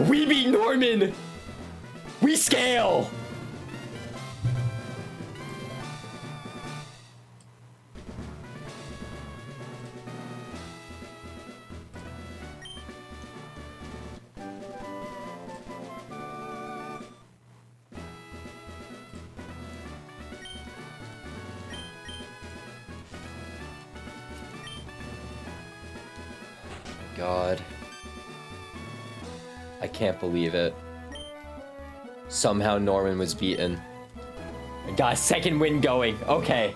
We beat Norman! We scale! God. I can't believe it. Somehow Norman was beaten. I got a second win going. Okay.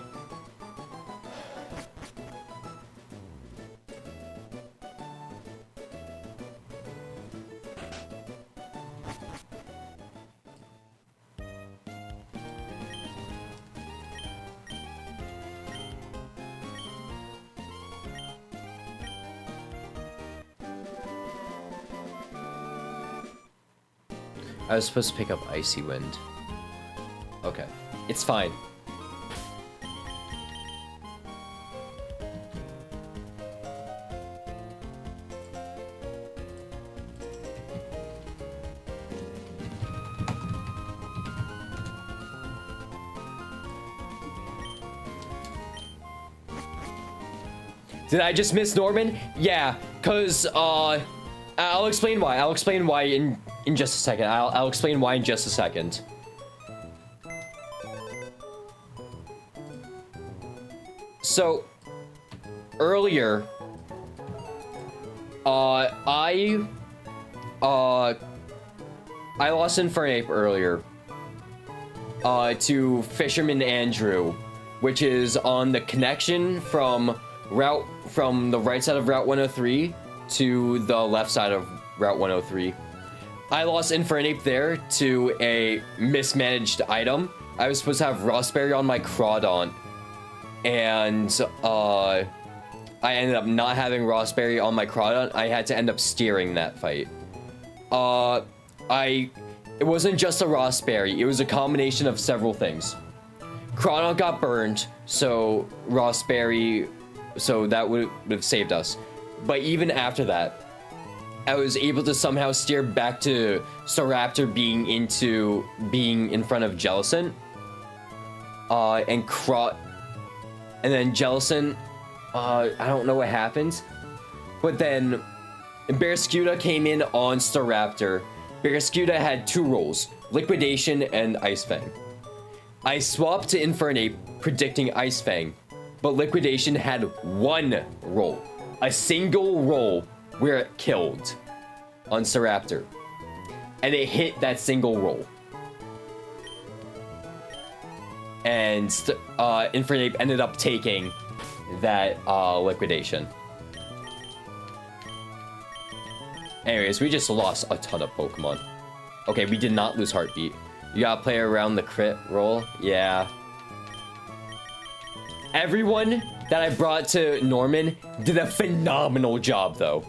I was supposed to pick up Icy Wind. Okay. It's fine. Did I just miss Norman? Yeah, cause I'll explain why. I'll explain why in just a second. I'll explain why in just a second. So earlier, I lost Infernape earlier. to Fisherman Andrew, which is on the connection from the right side of Route 103 to the left side of Route 103. I lost Infernape there to a mismanaged item. I was supposed to have Raspberry on my Crawdon, and I ended up not having Raspberry on my Crawdon. I had to end up steering that fight. It wasn't just a Raspberry, it was a combination of several things. Crawdon got burned, so Raspberry, so that would have saved us. But even after that, I was able to somehow steer back to Staraptor being in front of Jellicent. And then Jellicent, I don't know what happened. But then Barrascuda came in on Staraptor. Barrascuda had 2 roles, Liquidation and Ice Fang. I swapped to Infernape, predicting Ice Fang, but Liquidation had 1 roll. A single roll where it killed on Staraptor. And it hit that single roll. And Infernape ended up taking that Liquidation. Anyways, we just lost a ton of Pokemon. Okay, we did not lose Heartbeat. You gotta play around the crit roll. Yeah. Everyone that I brought to Norman did a phenomenal job, though.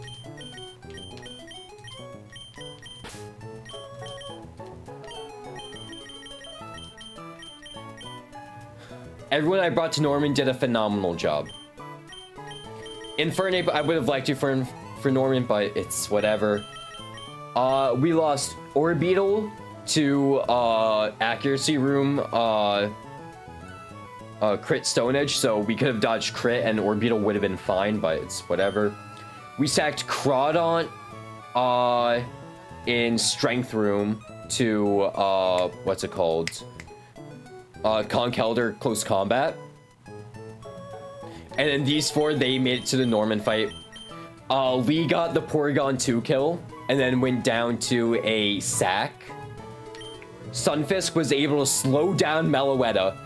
Everyone I brought to Norman did a phenomenal job. Infernape, I would have liked you for Norman, but it's whatever. We lost Orbeetle to Accuracy Room, crit Stone Edge, so we could have dodged crit and Orbeetle would have been fine, but it's whatever. We sacked Crawdon in Strength Room to what's it called? Conkeldurr Close Combat. And then these 4, they made it to the Norman fight. Lee got the Porygon 2 kill, and then went down to a sack. Sunfisk was able to slow down Meloetta,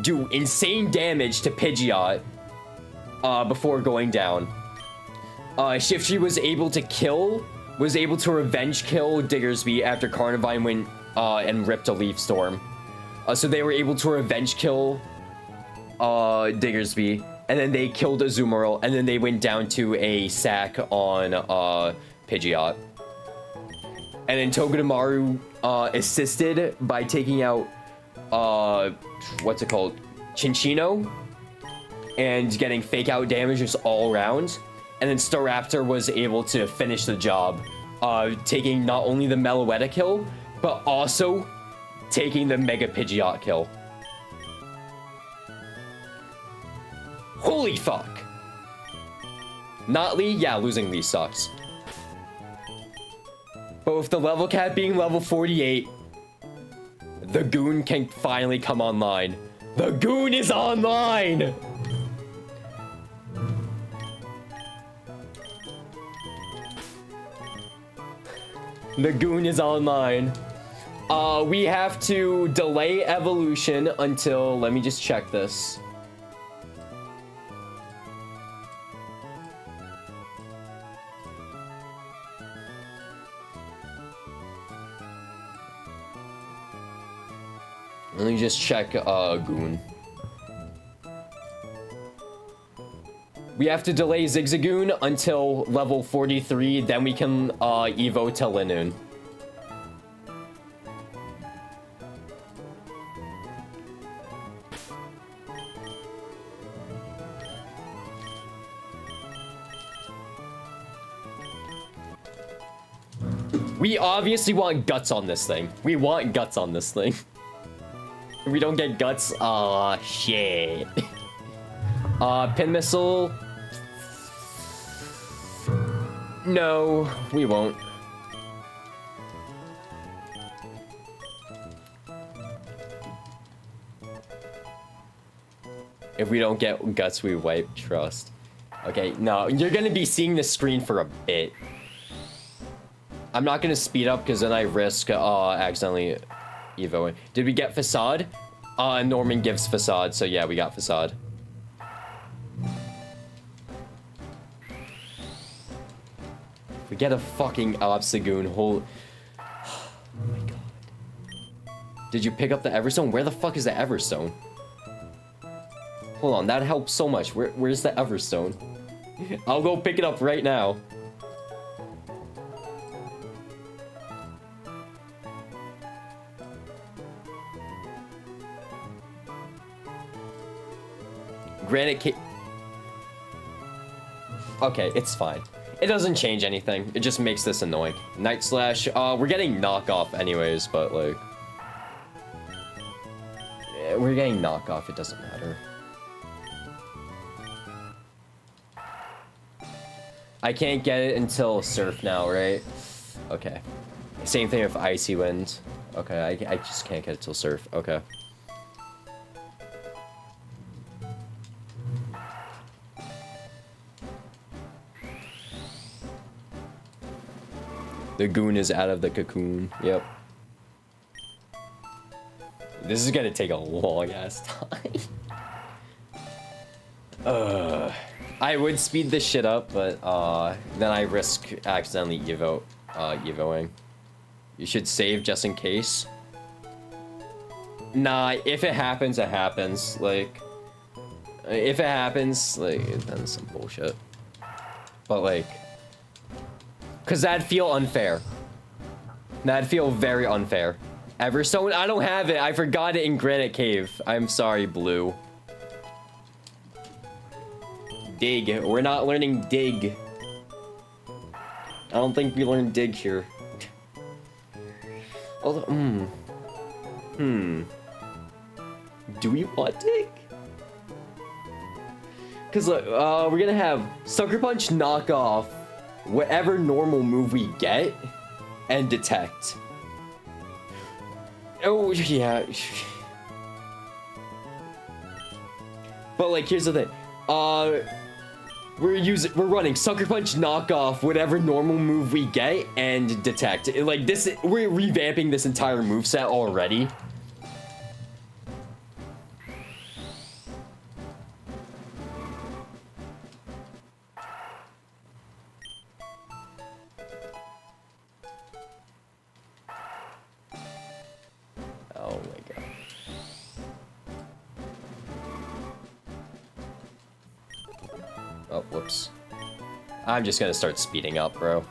do insane damage to Pidgeot, before going down. Shiftry was able to revenge kill Diggersby after Carnivine went, and ripped a Leaf Storm. So they were able to revenge kill, Diggersby. And then they killed Azumarill, and then they went down to a sack on Pidgeot. And then Togedemaru assisted by taking out what's it called? Chinchino, and getting fake out damages all around. And then Staraptor was able to finish the job, taking not only the Meloetta kill, but also taking the Mega Pidgeot kill. Holy fuck! Not Lee? Yeah, losing Lee sucks. But with the level cap being level 48, the Goon can finally come online. The Goon is online! The Goon is online. We have to delay evolution until... Let me just check this. Let me just check Goon. We have to delay Zigzagoon until level 43, then we can Evo to Linoon. We obviously want guts on this thing. We want guts on this thing. If we don't get guts, aw, shit. Pin Missile. No, we won't. If we don't get guts, we wipe trust. Okay, no, you're gonna be seeing the screen for a bit. I'm not gonna speed up because then I risk accidentally Evoing. Did we get Facade? Norman gives Facade, so yeah, we got Facade. We get a fucking Obstagoon. Oh my god. Did you pick up the Everstone? Where the fuck is the Everstone? Hold on, that helps so much. Where's the Everstone? I'll go pick it up right now. Granite Cave. Okay, it's fine. It doesn't change anything. It just makes this annoying. Night Slash. We're getting knockoff anyways, but like, yeah, we're getting knockoff. It doesn't matter. I can't get it until Surf now, right? Okay. Same thing with Icy Wind. Okay, I just can't get it till Surf. Okay. The Goon is out of the cocoon. Yep. This is gonna take a long ass time. I would speed this shit up, but then I risk accidentally evoing. You should save just in case. Nah, if it happens, it happens. Like, if it happens, like, then some bullshit. But like, cause that'd feel unfair. That'd feel very unfair. Everstone? I don't have it. I forgot it in Granite Cave. I'm sorry, Blue. Dig. We're not learning dig. I don't think we learn dig here. Although, do we want dig? Cause look, we're gonna have Sucker Punch knock off whatever normal move we get and detect. Oh yeah. But like, here's the thing. We're running Sucker Punch, knock off whatever normal move we get and detect. Like this, we're revamping this entire moveset already. Oh my god. Oh, whoops. I'm just gonna start speeding up, bro.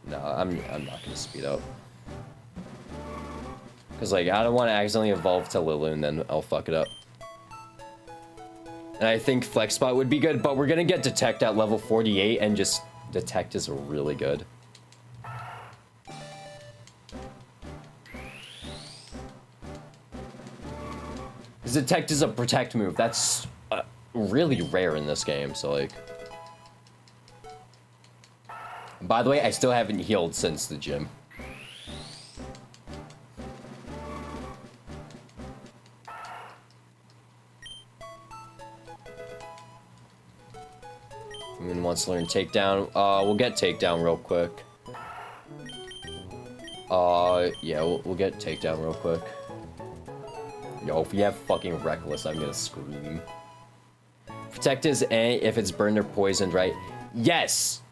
No, I'm not gonna speed up. Cause like, I don't want to accidentally evolve to Lulu and then I'll fuck it up. And I think Flex Spot would be good, but we're gonna get Detect at level 48 and just Detect is really good. Detect is a protect move. That's really rare in this game, so like... By the way, I still haven't healed since the gym. Moon wants to learn Takedown. We'll get Takedown real quick. Yeah, we'll get Takedown real quick. Yo, if we have fucking Reckless, I'm gonna scream. Protect is A if it's burned or poisoned, right? Yes!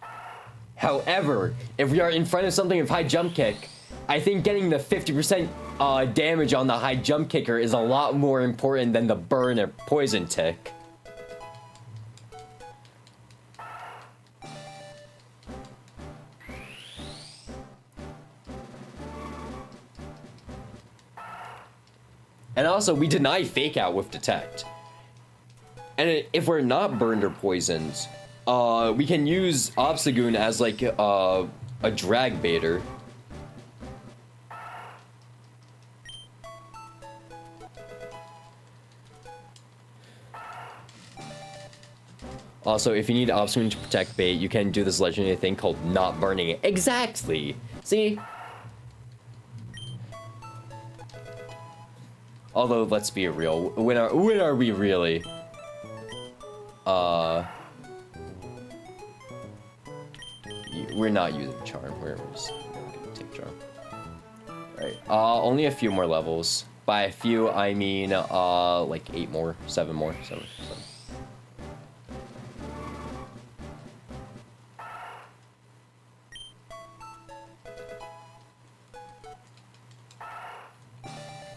However, if we are in front of something with high jump kick, I think getting the 50% damage on the high jump kicker is a lot more important than the burn or poison tick. And also, we deny Fake Out with Detect. And if we're not burned or poisoned, we can use Obstagoon as like a drag baiter. Also, if you need Obstagoon to protect bait, you can do this legendary thing called not burning it. Exactly! See? Although, let's be real, when are we really? we're not using charm. We're just gonna take charm. Right. Only a few more levels. By a few, I mean like 8 more, 7 more, 7.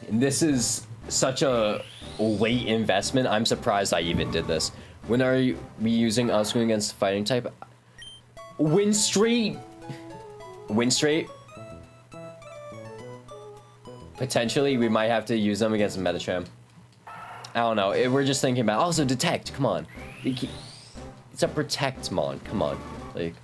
And this is such a late investment. I'm surprised I even did this. When are we using Oscar against fighting type? Win straight. Win straight. Potentially, we might have to use them against Metacham. I don't know. We're just thinking about. Also, detect. Come on. It's a protect mon. Come on. Like.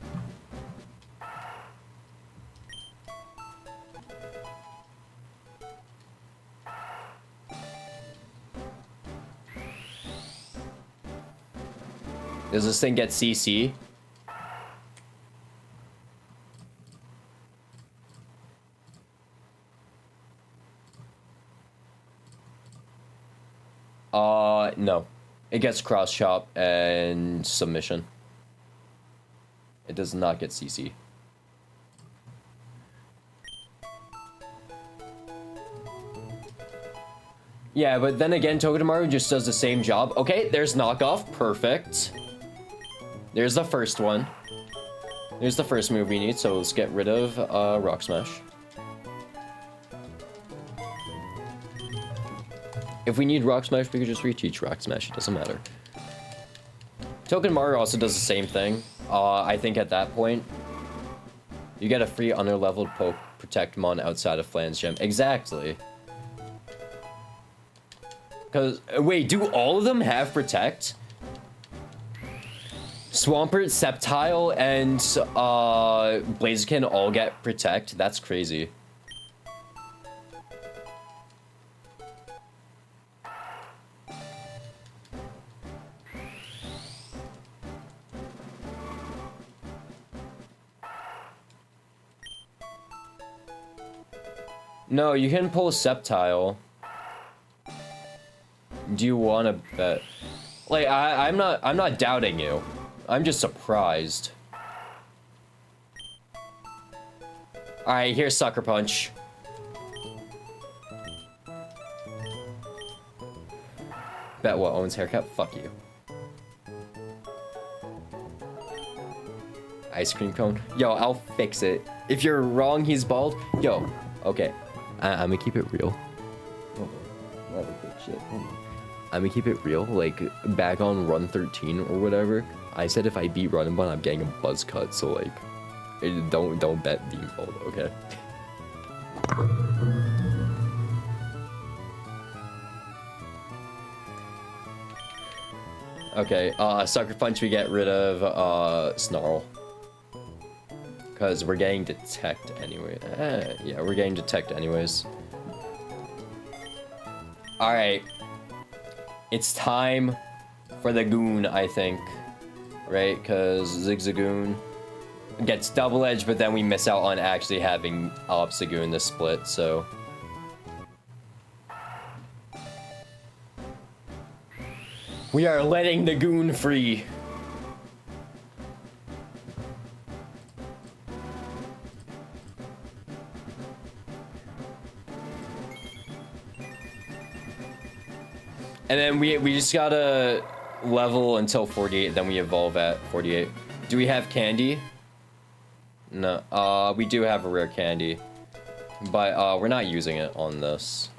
Does this thing get CC? No. It gets cross chop and submission. It does not get CC. Yeah, but then again, Togedemaru just does the same job. Okay, there's knockoff. Perfect. There's the first one. There's the first move we need, so let's get rid of Rock Smash. If we need Rock Smash, we could just reteach Rock Smash. It doesn't matter. Togedemaru also does the same thing. I think at that point, you get a free under-leveled poke protect mon outside of Flan's Gym. Exactly. Because, wait, do all of them have protect? Swampert, Sceptile, and Blaziken all get protect? That's crazy. No, you can pull Sceptile. Do you want to bet? Like, I'm not doubting you. I'm just surprised. Alright, here's Sucker Punch. Bet what, Owen's haircut? Fuck you. Ice cream cone? Yo, I'll fix it. If you're wrong, he's bald. Yo, okay. I'm gonna keep it real. I'm gonna keep it real. Like, back on run 13 or whatever, I said if I beat Run and Bun, I'm getting a buzz cut. So, like, don't bet being bald, okay? Okay, Sucker Punch, we get rid of Snarl. Because we're getting Detect anyway. Yeah, we're getting Detect anyways. Alright. It's time for the Goon, I think. Right? Because Zigzagoon gets Double Edge, but then we miss out on actually having Obstagoon the split, so... We are letting the Goon free. And then we just gotta level until 48, then we evolve at 48. Do we have candy? No. We do have a rare candy. But we're not using it on this.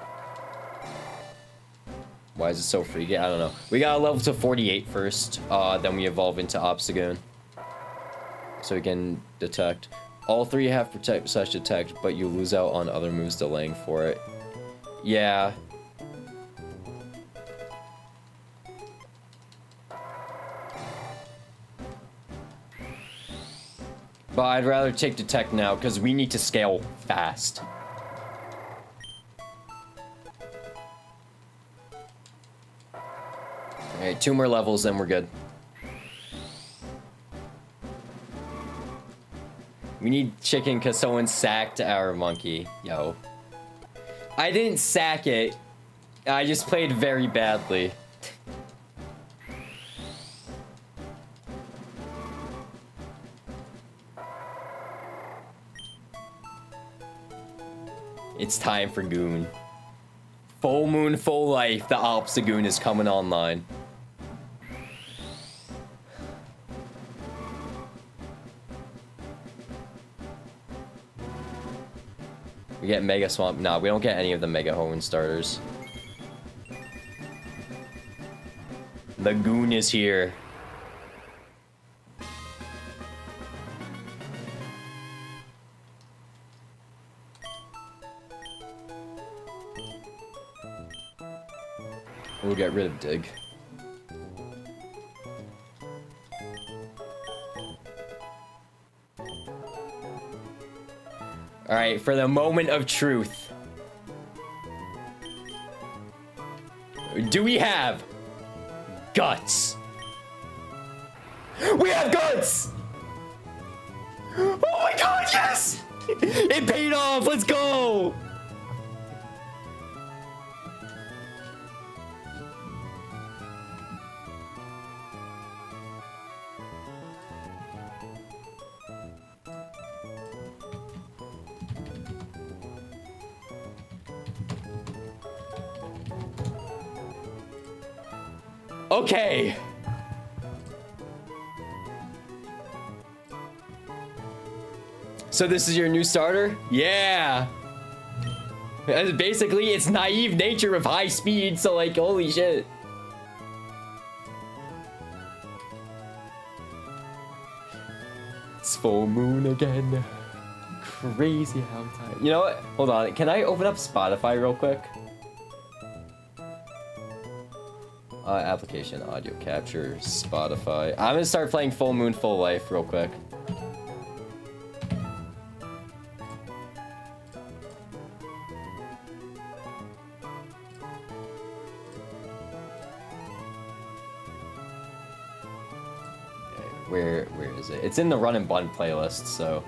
Why is it so freaky? I don't know. We gotta level to 48 first. Then we evolve into Obstagoon. So we can detect. All three have protect / detect, but you lose out on other moves delaying for it. Yeah. But I'd rather take Detect now, because we need to scale fast. Alright, 2 more levels, then we're good. We need chicken because someone sacked our monkey. Yo. I didn't sack it. I just played very badly. It's time for Goon. Full moon, full life. The Ops of Goon is coming online. We get Mega Swamp. Nah, we don't get any of the Mega Hoenn starters. The Goon is here. We'll get rid of Dig. Alright, for the moment of truth. Do we have guts? We have guts! Oh my god, yes! It paid off, let's go! Okay. So this is your new starter? Yeah. Basically, it's naive nature of high speed, so like, holy shit. It's full moon again. Crazy how time. You know what? Hold on. Can I open up Spotify real quick? Application, audio capture, Spotify. I'm gonna start playing Full Moon, Full Life real quick. Okay, where is it? It's in the Run and Bun playlist, so.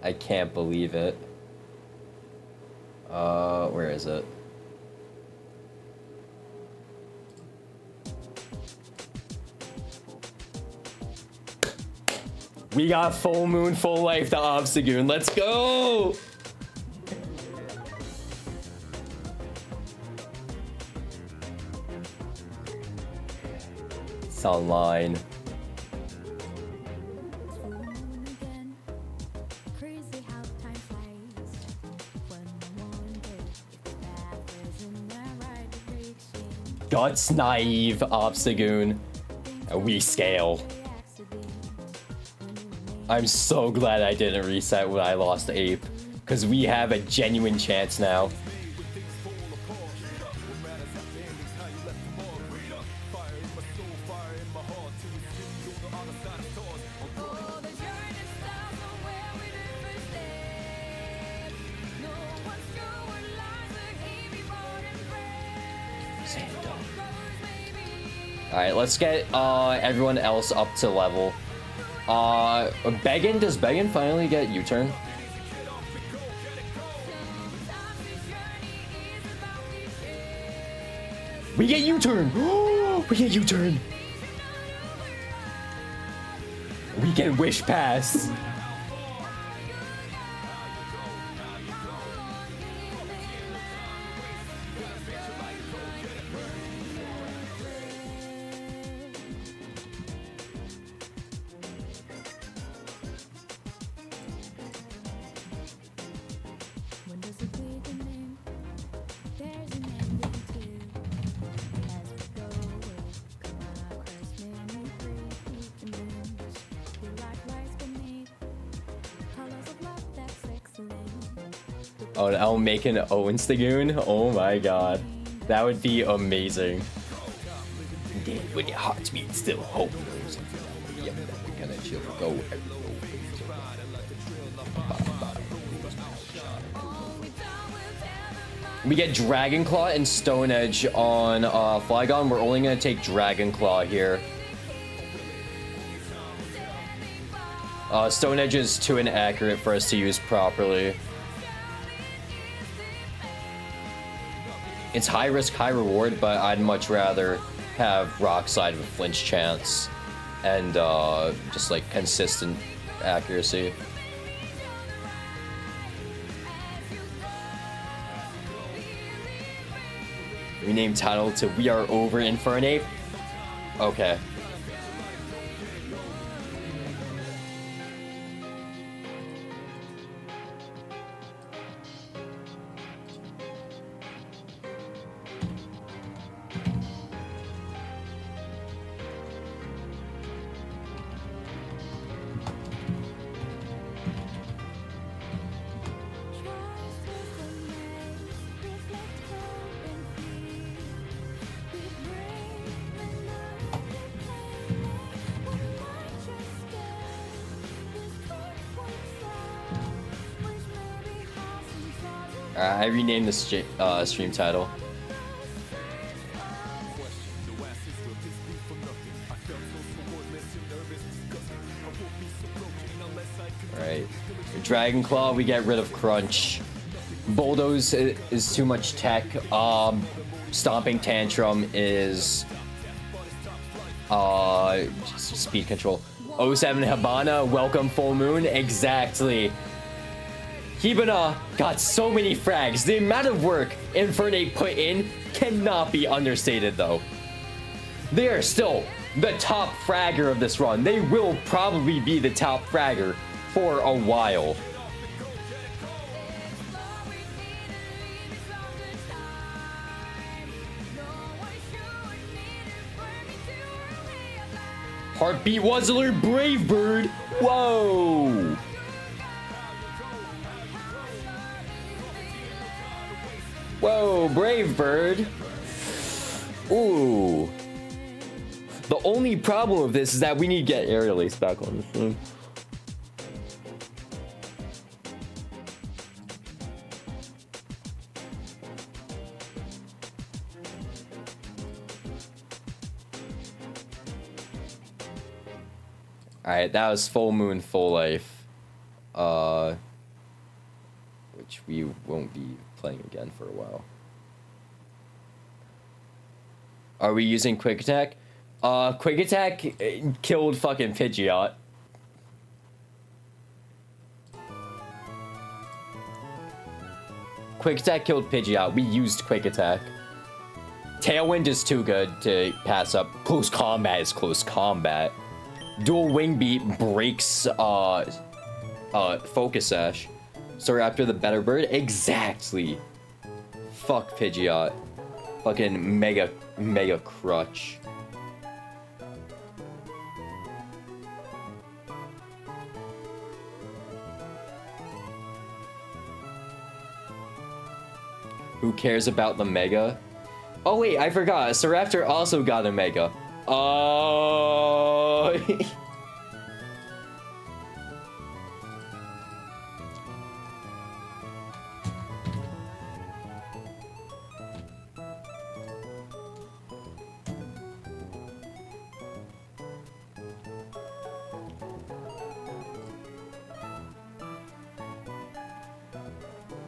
I can't believe it. Where is it? We got Full Moon, Full Life, the Obstagoon. Let's go! It's online. Guts naive Obstagoon. We scale. I'm so glad I didn't reset when I lost Ape, because we have a genuine chance now. Alright, let's get everyone else up to level. Beggin, does Beggin finally get U-turn? We get U-turn! We get U-turn! We can wish pass! Oh, and I'll make an OwenGC. Oh my god. That would be amazing. Dead when your heart beats still hope. Yep, we're gonna chill. Go. We get Dragon Claw and Stone Edge on Flygon. We're only gonna take Dragon Claw here. Stone Edge is too inaccurate for us to use properly. It's high risk, high reward, but I'd much rather have rock slide with flinch chance and just like consistent accuracy. Rename title to We Are Over Infernape. Okay. I renamed the stream title. Alright. Dragon Claw, we get rid of Crunch. Bulldoze is too much tech. Stomping Tantrum is speed control. 07 Habana, welcome full moon. Exactly. Hibana got so many frags. The amount of work Infernape put in cannot be understated, though. They are still the top fragger of this run. They will probably be the top fragger for a while. Heartbeat Wuzzler, Brave Bird. Whoa. Whoa, Brave Bird. Ooh. The only problem with this is that we need to get Aerial Ace back on this thing. Alright, that was Full Moon, Full Life. Which we won't be playing again for a while. Are we using Quick Attack? Quick Attack killed fucking Pidgeot. Quick Attack killed Pidgeot. We used Quick Attack. Tailwind is too good to pass up. Close Combat is Close Combat. Dual Wing Beat breaks Focus Sash. So after the better bird? Exactly. Fuck Pidgeot. Fucking mega crutch. Who cares about the mega? Oh wait, I forgot. Staraptor also got a mega. Oh.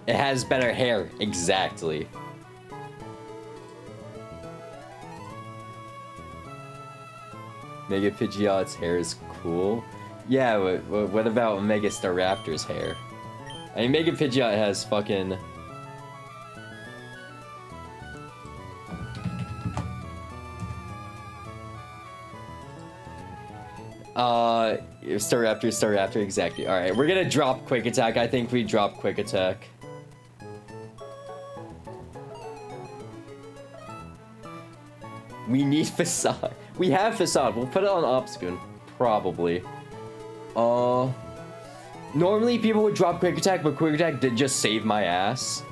It has better hair, exactly. Mega Pidgeot's hair is cool. Yeah, what about Mega Staraptor's hair? I mean, Mega Pidgeot has fucking... Staraptor, exactly. Alright, we're gonna drop Quick Attack. I think we drop Quick Attack. We need Facade. We have Facade. We'll put it on Obstagoon. Probably. Normally people would drop Quick Attack, but Quick Attack did just save my ass.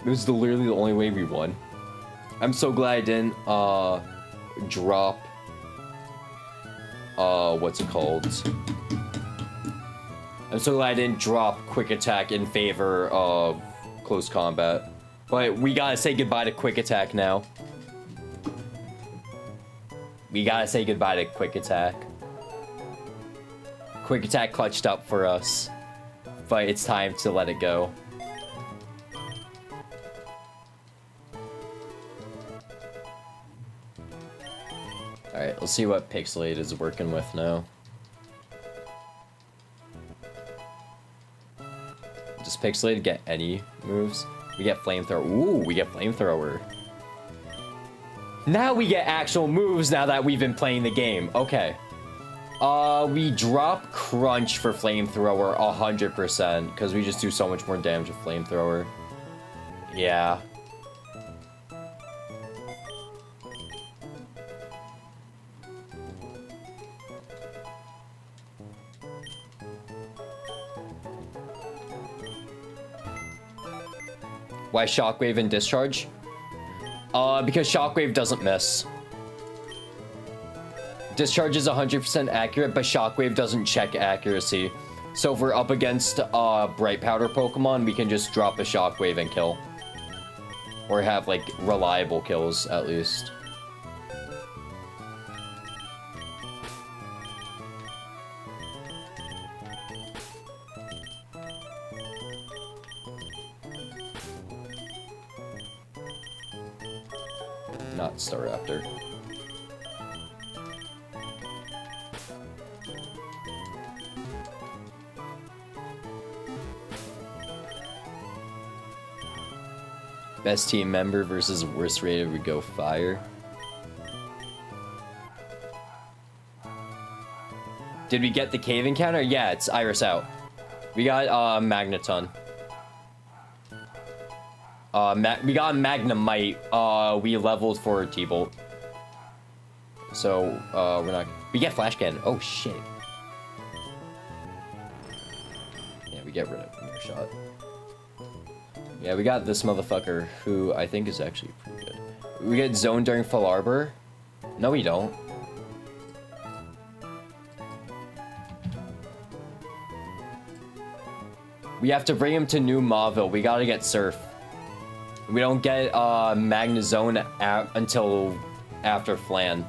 It was literally the only way we won. I'm so glad I didn't, drop... what's it called? I'm so glad I didn't drop Quick Attack in favor of Close Combat. But we gotta say goodbye to Quick Attack now. We gotta say goodbye to Quick Attack. Quick Attack clutched up for us. But it's time to let it go. Alright, let's see what Pixelate is working with now. Does Pixelate get any moves? We get Flamethrower. Ooh, we get Flamethrower. Now we get actual moves now that we've been playing the game. Okay. We drop Crunch for Flamethrower 100%, because we just do so much more damage with Flamethrower. Yeah. Why Shockwave and Discharge? Because Shockwave doesn't miss. Discharge is 100% accurate, but Shockwave doesn't check accuracy. So if we're up against Bright Powder Pokemon, we can just drop a Shockwave and kill. Or have, like, reliable kills, at least. Not Staraptor. Best team member versus worst rated would go Fire. Did we get the cave encounter? Yeah, it's Iris out. We got Magneton. We got Magnemite. We leveled for T-Bolt. So, we're not... We get Flash Cannon. Oh, shit. Yeah, we get rid of Mirror Shot. Yeah, we got this motherfucker, who I think is actually pretty good. We get Zone during Full Arbor? No, we don't. We have to bring him to New Mauville. We gotta get Surf. We don't get Magnezone until after Flan.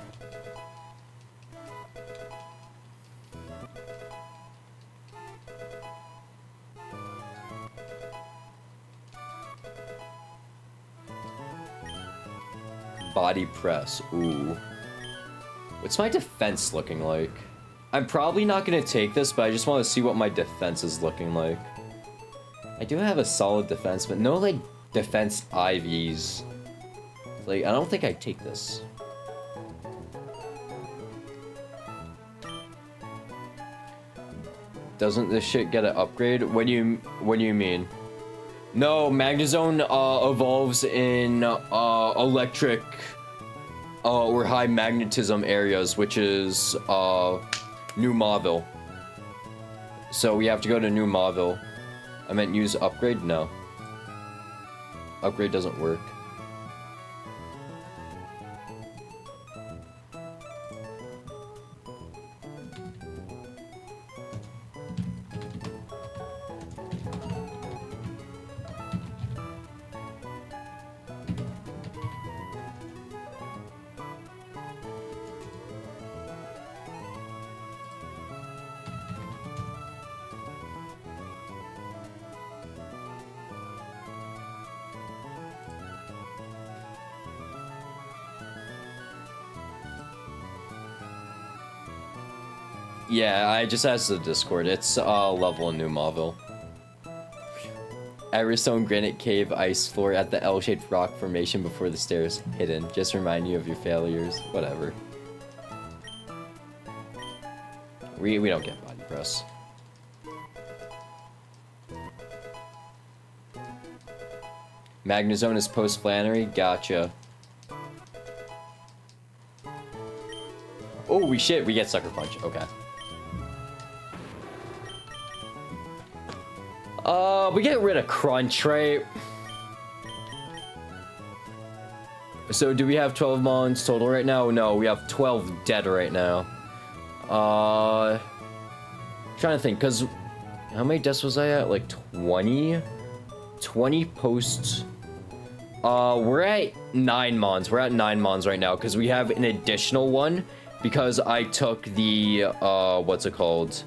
Body press. Ooh. What's my defense looking like? I'm probably not gonna take this, but I just want to see what my defense is looking like. I do have a solid defense, but no, like, defense IVs. Like, I don't think I'd take this. Doesn't this shit get an upgrade? What do you mean? No, Magnezone evolves in electric or high magnetism areas, which is New Mauville. So we have to go to New Mauville. I meant use upgrade? No. Upgrade doesn't work. Yeah, I just asked the Discord. It's level in New Mauville. Irisstone Granite Cave Ice Floor at the L-shaped rock formation before the stairs. Hidden. Just remind you of your failures. Whatever. We don't get body press. Magnezone is post Flannery. Gotcha. Oh, we get Sucker Punch. Okay. We get rid of Crunch, right? So do we have 12 mons total right now? No, we have 12 dead right now. Trying to think, because how many deaths was I at? Like 20? 20 posts. We're at 9 mons. We're at 9 mons right now, because we have an additional one, because I took the, what's it called?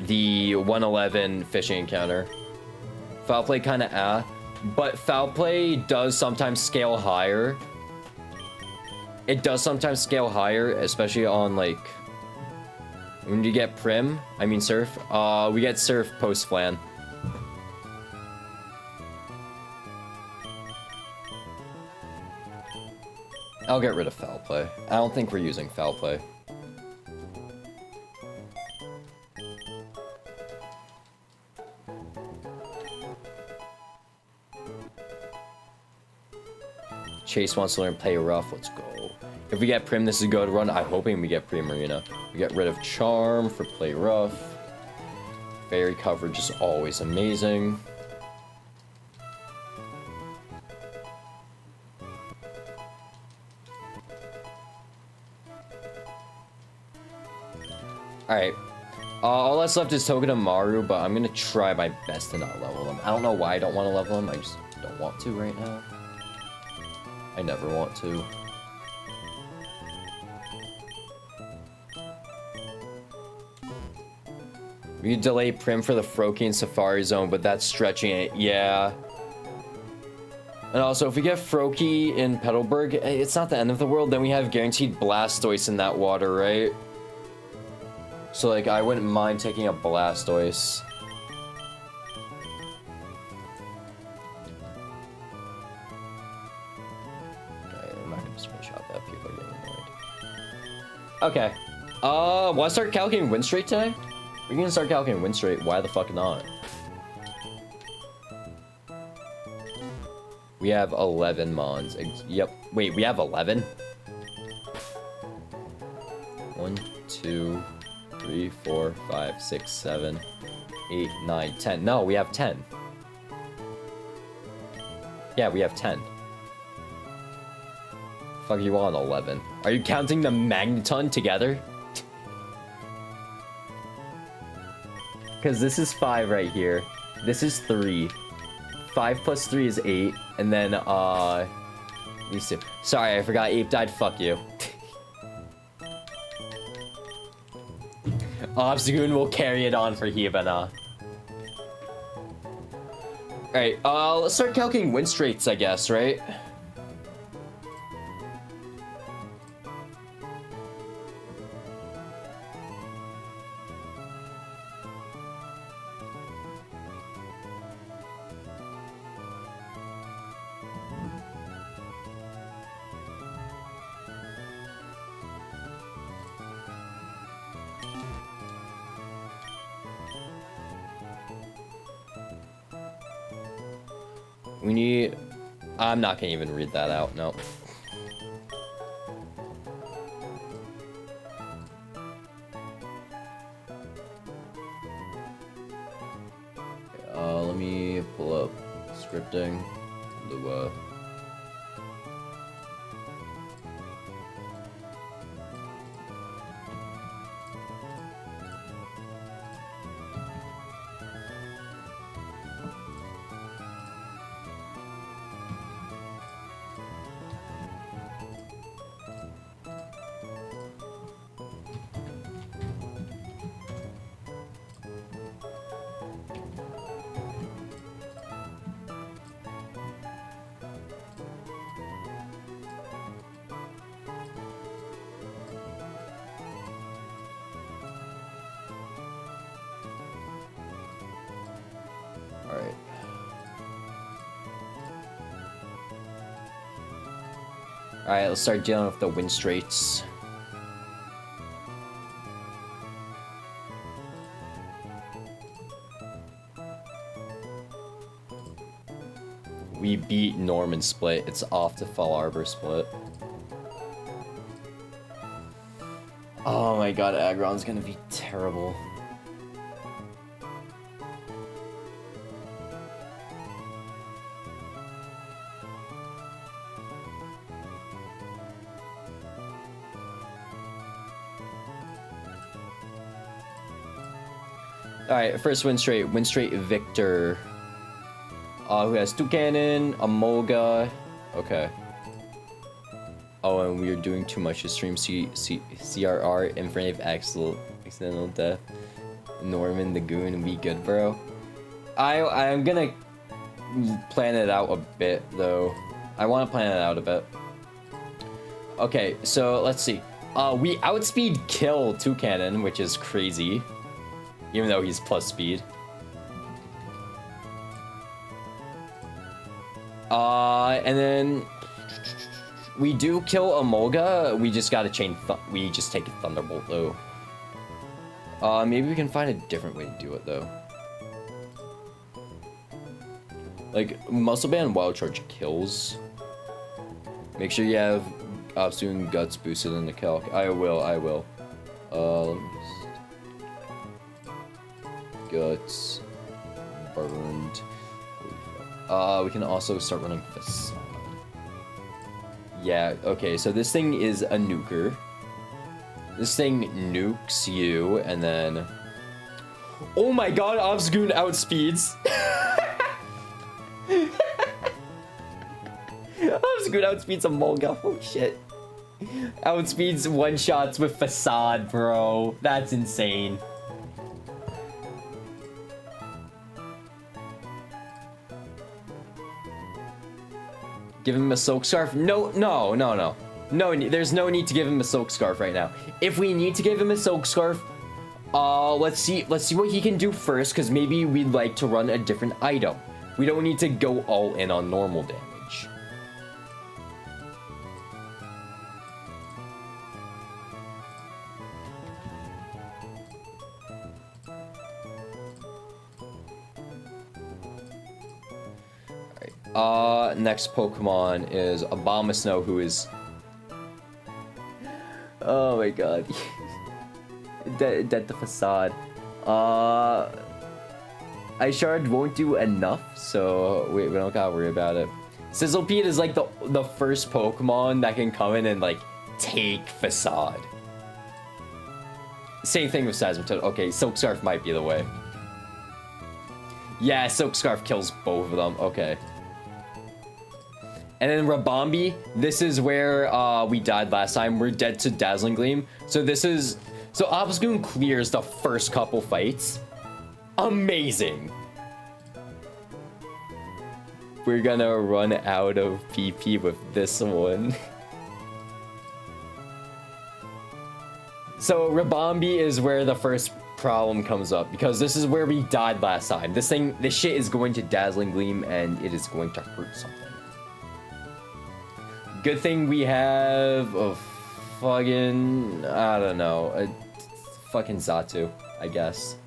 The 111 fishing encounter. Foul play kind of but foul play does sometimes scale higher. It does sometimes scale higher, especially on like when you get Prim, I mean Surf. We get Surf post Flan. I'll get rid of Foul Play. I don't think we're using Foul Play. Chase wants to learn Play Rough. Let's go. If we get Prim, this is a good run. I'm hoping we get Prim Marina. We get rid of Charm for Play Rough. Fairy coverage is always amazing. Alright. All that's left is Togen and Maru, but I'm gonna try my best to not level them. I don't know why I don't want to level them. I just don't want to right now. I never want to. We can delay Prim for the Froakie and Safari Zone, but that's stretching it. Yeah. And also, if we get Froakie in Petalburg, it's not the end of the world. Then we have guaranteed Blastoise in that water, right? So, like, I wouldn't mind taking a Blastoise. I'm not gonna screenshot that. People are getting annoyed. Okay. Want to start calculating win straight today? We can start calculating win straight. Why the fuck not? We have 11 Mons. Yep. Wait, we have 11? 1, 2, 3, 4, 5, 6, 7, 8, 9, 10. No, we have 10. Yeah, we have 10. Fuck you on 11. Are you counting the Magneton together? Because this is 5 right here. This is 3. 5 plus 3 is 8. And then, these two. Sorry, I forgot Ape died. Fuck you. Obstagoon will carry it on for Hibana. Alright, let's start calculating win straits, I guess, right? We need... I'm not gonna even read that out, no. Let me pull up scripting. Do, Alright, let's start dealing with the win straits. We beat Norman split. It's off to Fall Arbor split. Oh my god, Aggron's gonna be terrible. Alright, first win straight Victor. Who has Toucanon, Amolga. Okay. Oh, and we are doing too much to stream CRR, Infernape, Accidental Death, Norman, the Goon, we good, bro? I'm gonna plan it out a bit, though. I want to plan it out a bit. Okay, so let's see. We outspeed kill Toucanon, which is crazy. Even though he's plus speed. And then we do kill Emolga. We just gotta we just take a Thunderbolt though. Maybe we can find a different way to do it though. Like Muscle Band Wild Charge kills. Make sure you have Obstagoon Guts boosted in the calc. I will. Let me just... Guts. Burned. We can also start running Facade. Yeah, okay, so this thing is a nuker. This thing nukes you, and then... Oh my god, Obstagoon outspeeds! Obstagoon outspeeds a Molga. Oh shit. Outspeeds one-shots with Facade, bro. That's insane. Give him a Silk Scarf? No, there's no need to give him a Silk Scarf right now. If we need to give him a Silk Scarf, let's see what he can do first, because maybe we'd like to run a different item. We don't need to go all in on normal damage. Next Pokemon is Abomasnow, who is... Oh my god. Dead the Facade. Ice Shard won't do enough, so we don't gotta worry about it. Sizzlepede is like the first Pokemon that can come in and like take Facade. Same thing with Seismitoad. Okay, Silk Scarf might be the way. Yeah, Silk Scarf kills both of them. Okay. And then Rabombi, this is where we died last time. We're dead to Dazzling Gleam. So Obstagoon clears the first couple fights. Amazing. We're gonna run out of PP with this one. So Rabombi is where the first problem comes up, because this is where we died last time. This shit is going to Dazzling Gleam, and it is going to hurt something. Good thing we have a fucking, I don't know, a fucking Xatu, I guess.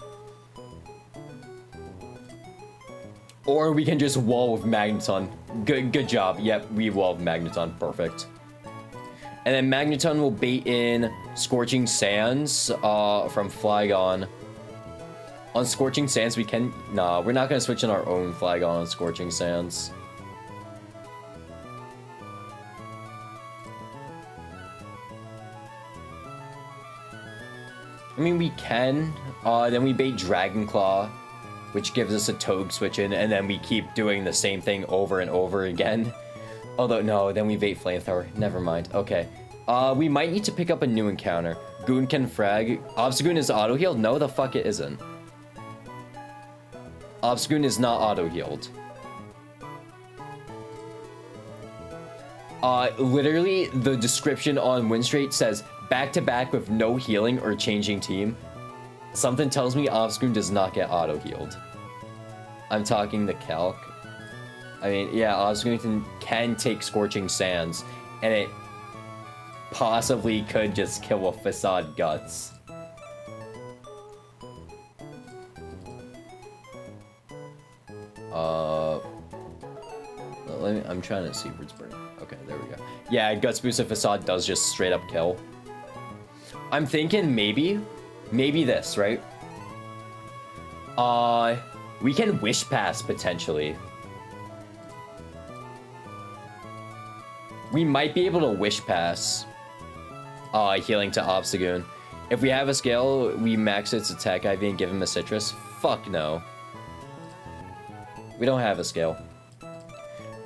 Or we can just wall with Magneton. Good job. Yep, we wall with Magneton. Perfect. And then Magneton will bait in Scorching Sands from Flygon. On Scorching Sands, we can... Nah, we're not going to switch in our own Flygon on Scorching Sands. I mean, we can. Then we bait Dragon Claw, which gives us a Togue switch in, and then we keep doing the same thing over and over again. Although, no, then we bait Flamethrower. Never mind. Okay. We might need to pick up a new encounter. Goon can frag. Obstagoon is auto-healed? No, the fuck it isn't. Obstagoon is not auto-healed. Literally, the description on Winstraight says, back-to-back with no healing or changing team. Something tells me Obstagoon does not get auto-healed. I'm talking the calc. I mean, yeah, Obstagoon can take Scorching Sands, and it possibly could just kill a Facade Guts. I'm trying to see where's burning. Okay, there we go. Yeah, Guts Boost of Facade does just straight up kill. I'm thinking maybe this, right? We can Wish Pass, potentially. We might be able to Wish Pass healing to Obstagoon. If we have a scale, we max its attack IV and give him a Citrus. Fuck no. We don't have a scale.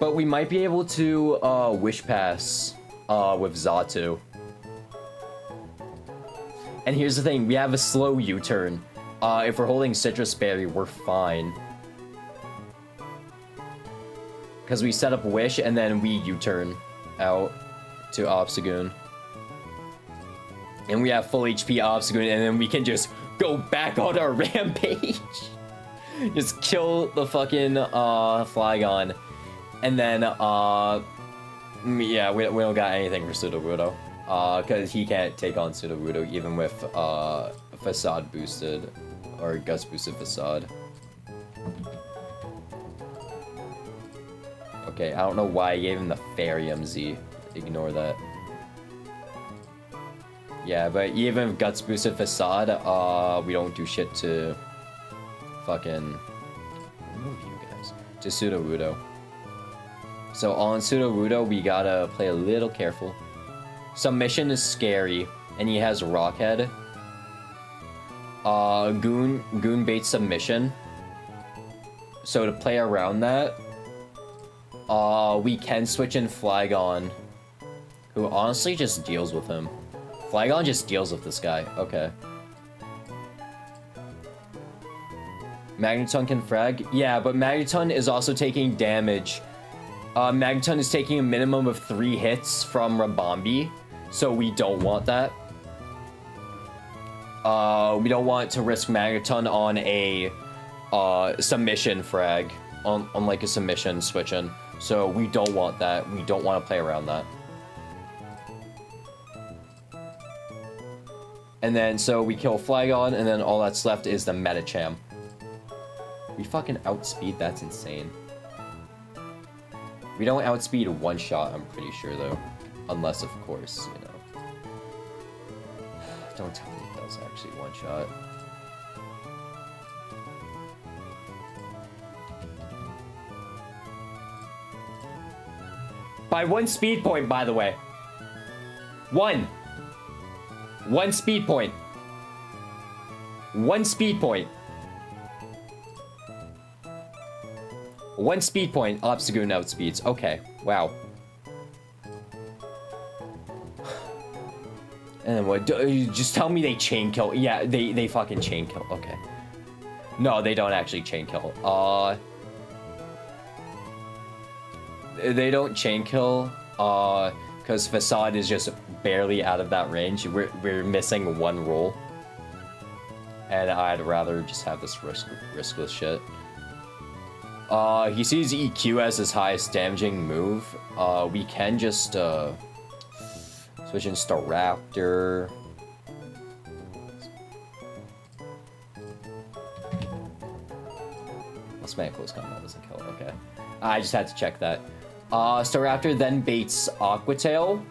But we might be able to Wish Pass with Xatu. And here's the thing, we have a slow U-turn. If we're holding Citrus Berry, we're fine. Because we set up Wish and then we U-turn out. to Obstagoon. And we have full HP Obstagoon, and then we can just go back on our rampage. Just kill the fucking Flygon. And then, yeah, we don't got anything for Sudowoodo. Because he can't take on Sudowoodo even with Facade boosted, or Guts boosted Facade. Okay, I don't know why I gave him the Fairy Z. Ignore that. Yeah, but even if Guts boosted Facade, we don't do shit to fucking remove you guys. To Sudowoodo. So on Sudowoodo, we gotta play a little careful. Submission is scary, and he has Rockhead. Goon baits Submission. So to play around that, we can switch in Flygon, who honestly just deals with him. Flygon just deals with this guy. Okay. Magneton can frag? Yeah, but Magneton is also taking damage. Magneton is taking a minimum of 3 hits from Rabombi, so we don't want that. We don't want to risk Magneton on a submission frag, on like a submission switch-in. So we don't want that. We don't want to play around that. And then, so we kill Flygon, and then all that's left is the Medicham. We fucking outspeed, that's insane. We don't outspeed one shot, I'm pretty sure, though. Unless, of course, you know. Don't tell me it does actually one shot. By 1 speed point, by the way. 1 speed point. 1 speed point. 1 speed point. Obstagoon outspeeds. Okay. Wow. And then what? Just tell me they chain kill. Yeah, they fucking chain kill. Okay. No, they don't actually chain kill. They don't chain kill. Because Facade is just barely out of that range. We're missing 1 roll. And I'd rather just have this riskless shit. He sees EQ as his highest damaging move. We can just switch in Staraptor. Let's make close combat doesn't kill. Okay. I just had to check that. Staraptor then baits Aqua Tail,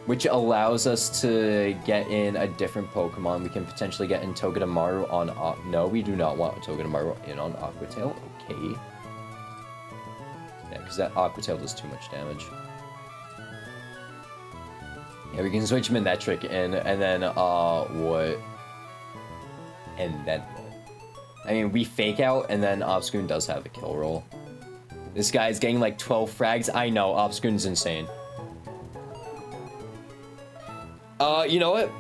which allows us to get in a different Pokemon. We can potentially get in Togedemaru on... no, we do not want Togedemaru in on Aqua Tail. Okay. Yeah, because that Aqua Tail does too much damage. Yeah, we can switch Manectric in, and then, what? And then what? I mean, we Fake Out, and then Obstagoon does have a kill roll. This guy's getting like 12 frags. I know, Obstagoon's insane. You know what?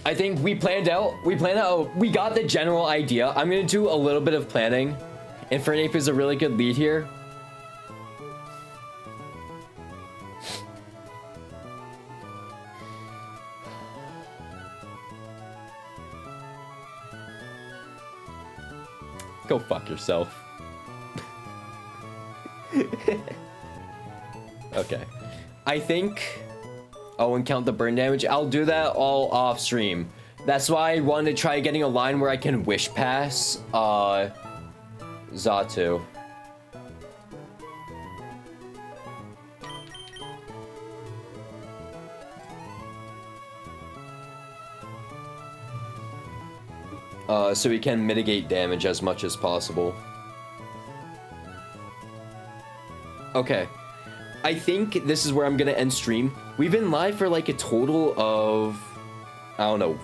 I think we got the general idea. I'm gonna do a little bit of planning. Infernape is a really good lead here. Go fuck yourself. Okay. I think... Oh, and count the burn damage. I'll do that all off stream. That's why I wanted to try getting a line where I can Wish Pass, Xatu. So we can mitigate damage as much as possible. Okay. I think this is where I'm gonna end stream. We've been live for like a total of, I don't know,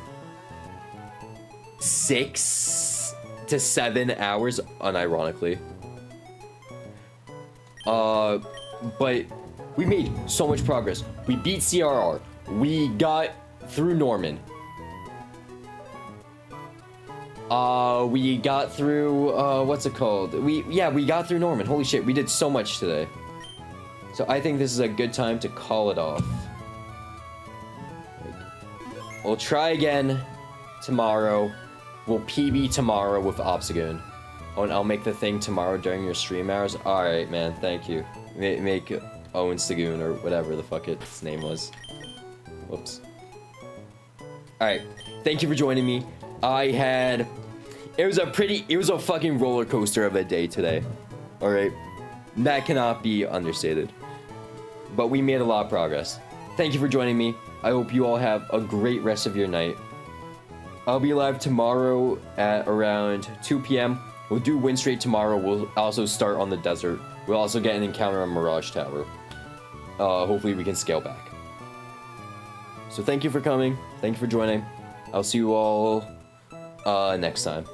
6 to 7 hours, unironically. But we made so much progress. We beat CRR. We got through Norman. We got through, what's it called? We got through Norman. Holy shit, we did so much today. So I think this is a good time to call it off. We'll try again tomorrow. We'll PB tomorrow with Obstagoon. Oh, and I'll make the thing tomorrow during your stream hours. Alright, man, thank you. Make OwenGC or whatever the fuck its name was. Whoops. Alright, thank you for joining me. It was a fucking roller coaster of a day today. Alright? That cannot be understated. But we made a lot of progress. Thank you for joining me. I hope you all have a great rest of your night. I'll be live tomorrow at around 2 p.m. We'll do Wind Straight tomorrow. We'll also start on the desert. We'll also get an encounter on Mirage Tower. Hopefully we can scale back. So thank you for coming. Thank you for joining. I'll see you all next time.